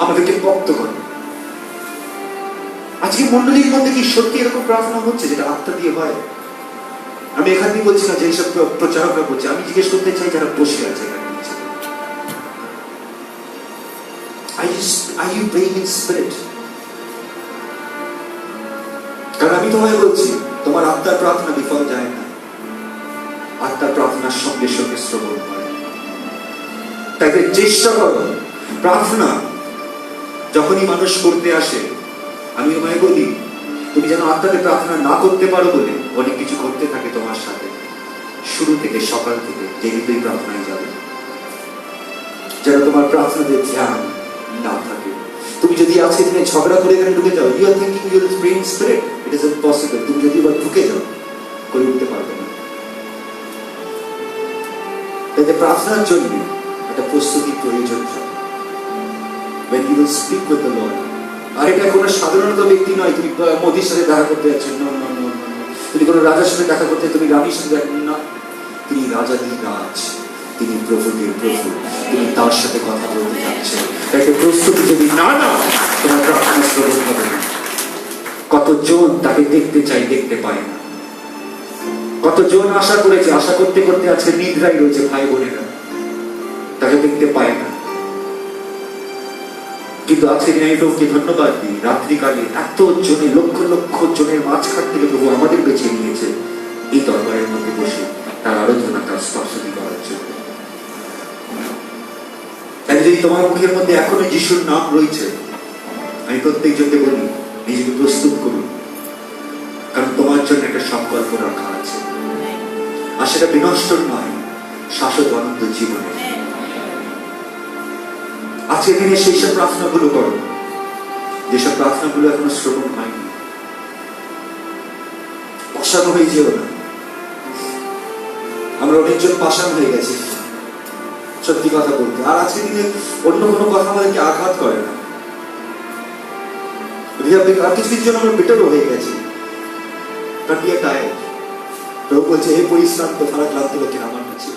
আমাদেরকে পক্ত করো। আজকে মন্ডলীর মধ্যে কি সত্যি এরকম প্রার্থনা হচ্ছে যেটা আত্মা দিয়ে হয়? আমি এখান দিয়ে বলছি না যে এইসব প্রচারকরা বলছে, আমি জিজ্ঞেস করতে চাই যারা বসে আছে এখানে, are you praying in spirit? কারণ আমি তোমায় বলছি, তোমার আত্মার প্রার্থনা বিফল যায় না, আত্মার প্রার্থনার সঙ্গে সঙ্গে শ্রবণ হয়। তাই চেষ্টা করো, প্রার্থনা যখনই মানুষ করতে আসে, আমি তোমায় বলি তুমি যেন আত্মাতে প্রার্থনা না করতে পারো বলে অনেক কিছু করতে থাকে তোমার সাথে, শুরু থেকে সকাল থেকে যেদিন তুমি প্রার্থনায় যাবে, যেন তোমার প্রার্থনাতে ধ্যান না থাকে। তুমি যদি আজকে দিনে ঝগড়া করে এখানে ঢুকে যাও, you are thinking you will pray in spirit, it is impossible. তুমি যদি এবার ঢুকে যাও, করে উঠতে পারবে না। তাই প্রার্থনার জন্য একটা প্রস্তুতি প্রয়োজন। when you will speak with the Lord, আর এটা কোনো সাধারণত ব্যক্তি নয়, তুমি মোদির সাথে দেখা করতে যাচ্ছ না, তুমি কোনো রাজার সাথে দেখা করতে, তুমি রানীর সাথে দেখা না, তিনি রাজাদের রাজ, তিনি প্রভুদের প্রভু, তুমি তার সাথে কথা বলতে যাচ্ছেন। তাকে প্রস্তুতি যদি না নাও, তোমার প্রার্থনা শ্রবণ হবে না। কতজন তাকে দেখতে চাই, দেখতে পায় না। কতজন আশা করেছে, আশা করতে করতে আজকে নিদ্রায় রয়েছে ভাই বোনেরা, তাকে দেখতে পায় না। কিন্তু আজকে আমি প্রভুকে ধন্যবাদ দিই, রাত্রিকালে এত জনে, লক্ষ লক্ষ জনের মাঝখান থেকে প্রভু আমাদের বেছে নিয়েছে এই দরবারের মধ্যে বসে তার আরাধনা, তার স্পর্শনী করার জন্য। তাই যদি তোমার মুখের মধ্যে এখনো যিশুর নাম রয়েছে, আমি প্রত্যেকজনকে বলি নিজেকে প্রস্তুত করুন, কারণ তোমার জন্য একটা সংকল্প রাখা আছে, আর সেটা বিনষ্ট নয়, শাশ্বত আনন্দ জীবনে। আজকে দিনে সেই সব প্রার্থনাগুলো করো যেসব প্রার্থনাগুলো এখনো শ্রবণ হয়নি। পাষাণ হয়ে যেও না। আমরা অনেকজন পাষাণ হয়ে গেছি সত্যি কথা বলতে, আর আজকে দিনে অন্য কোনো কথা আমাদেরকে আঘাত করে না। আর কিছু কিছু জন আমরা বেটারও হয়ে গেছি, প্রভু বলছে হে পরিশ্রান্ত, তারা ক্লান্ত লোকের আমার কাছে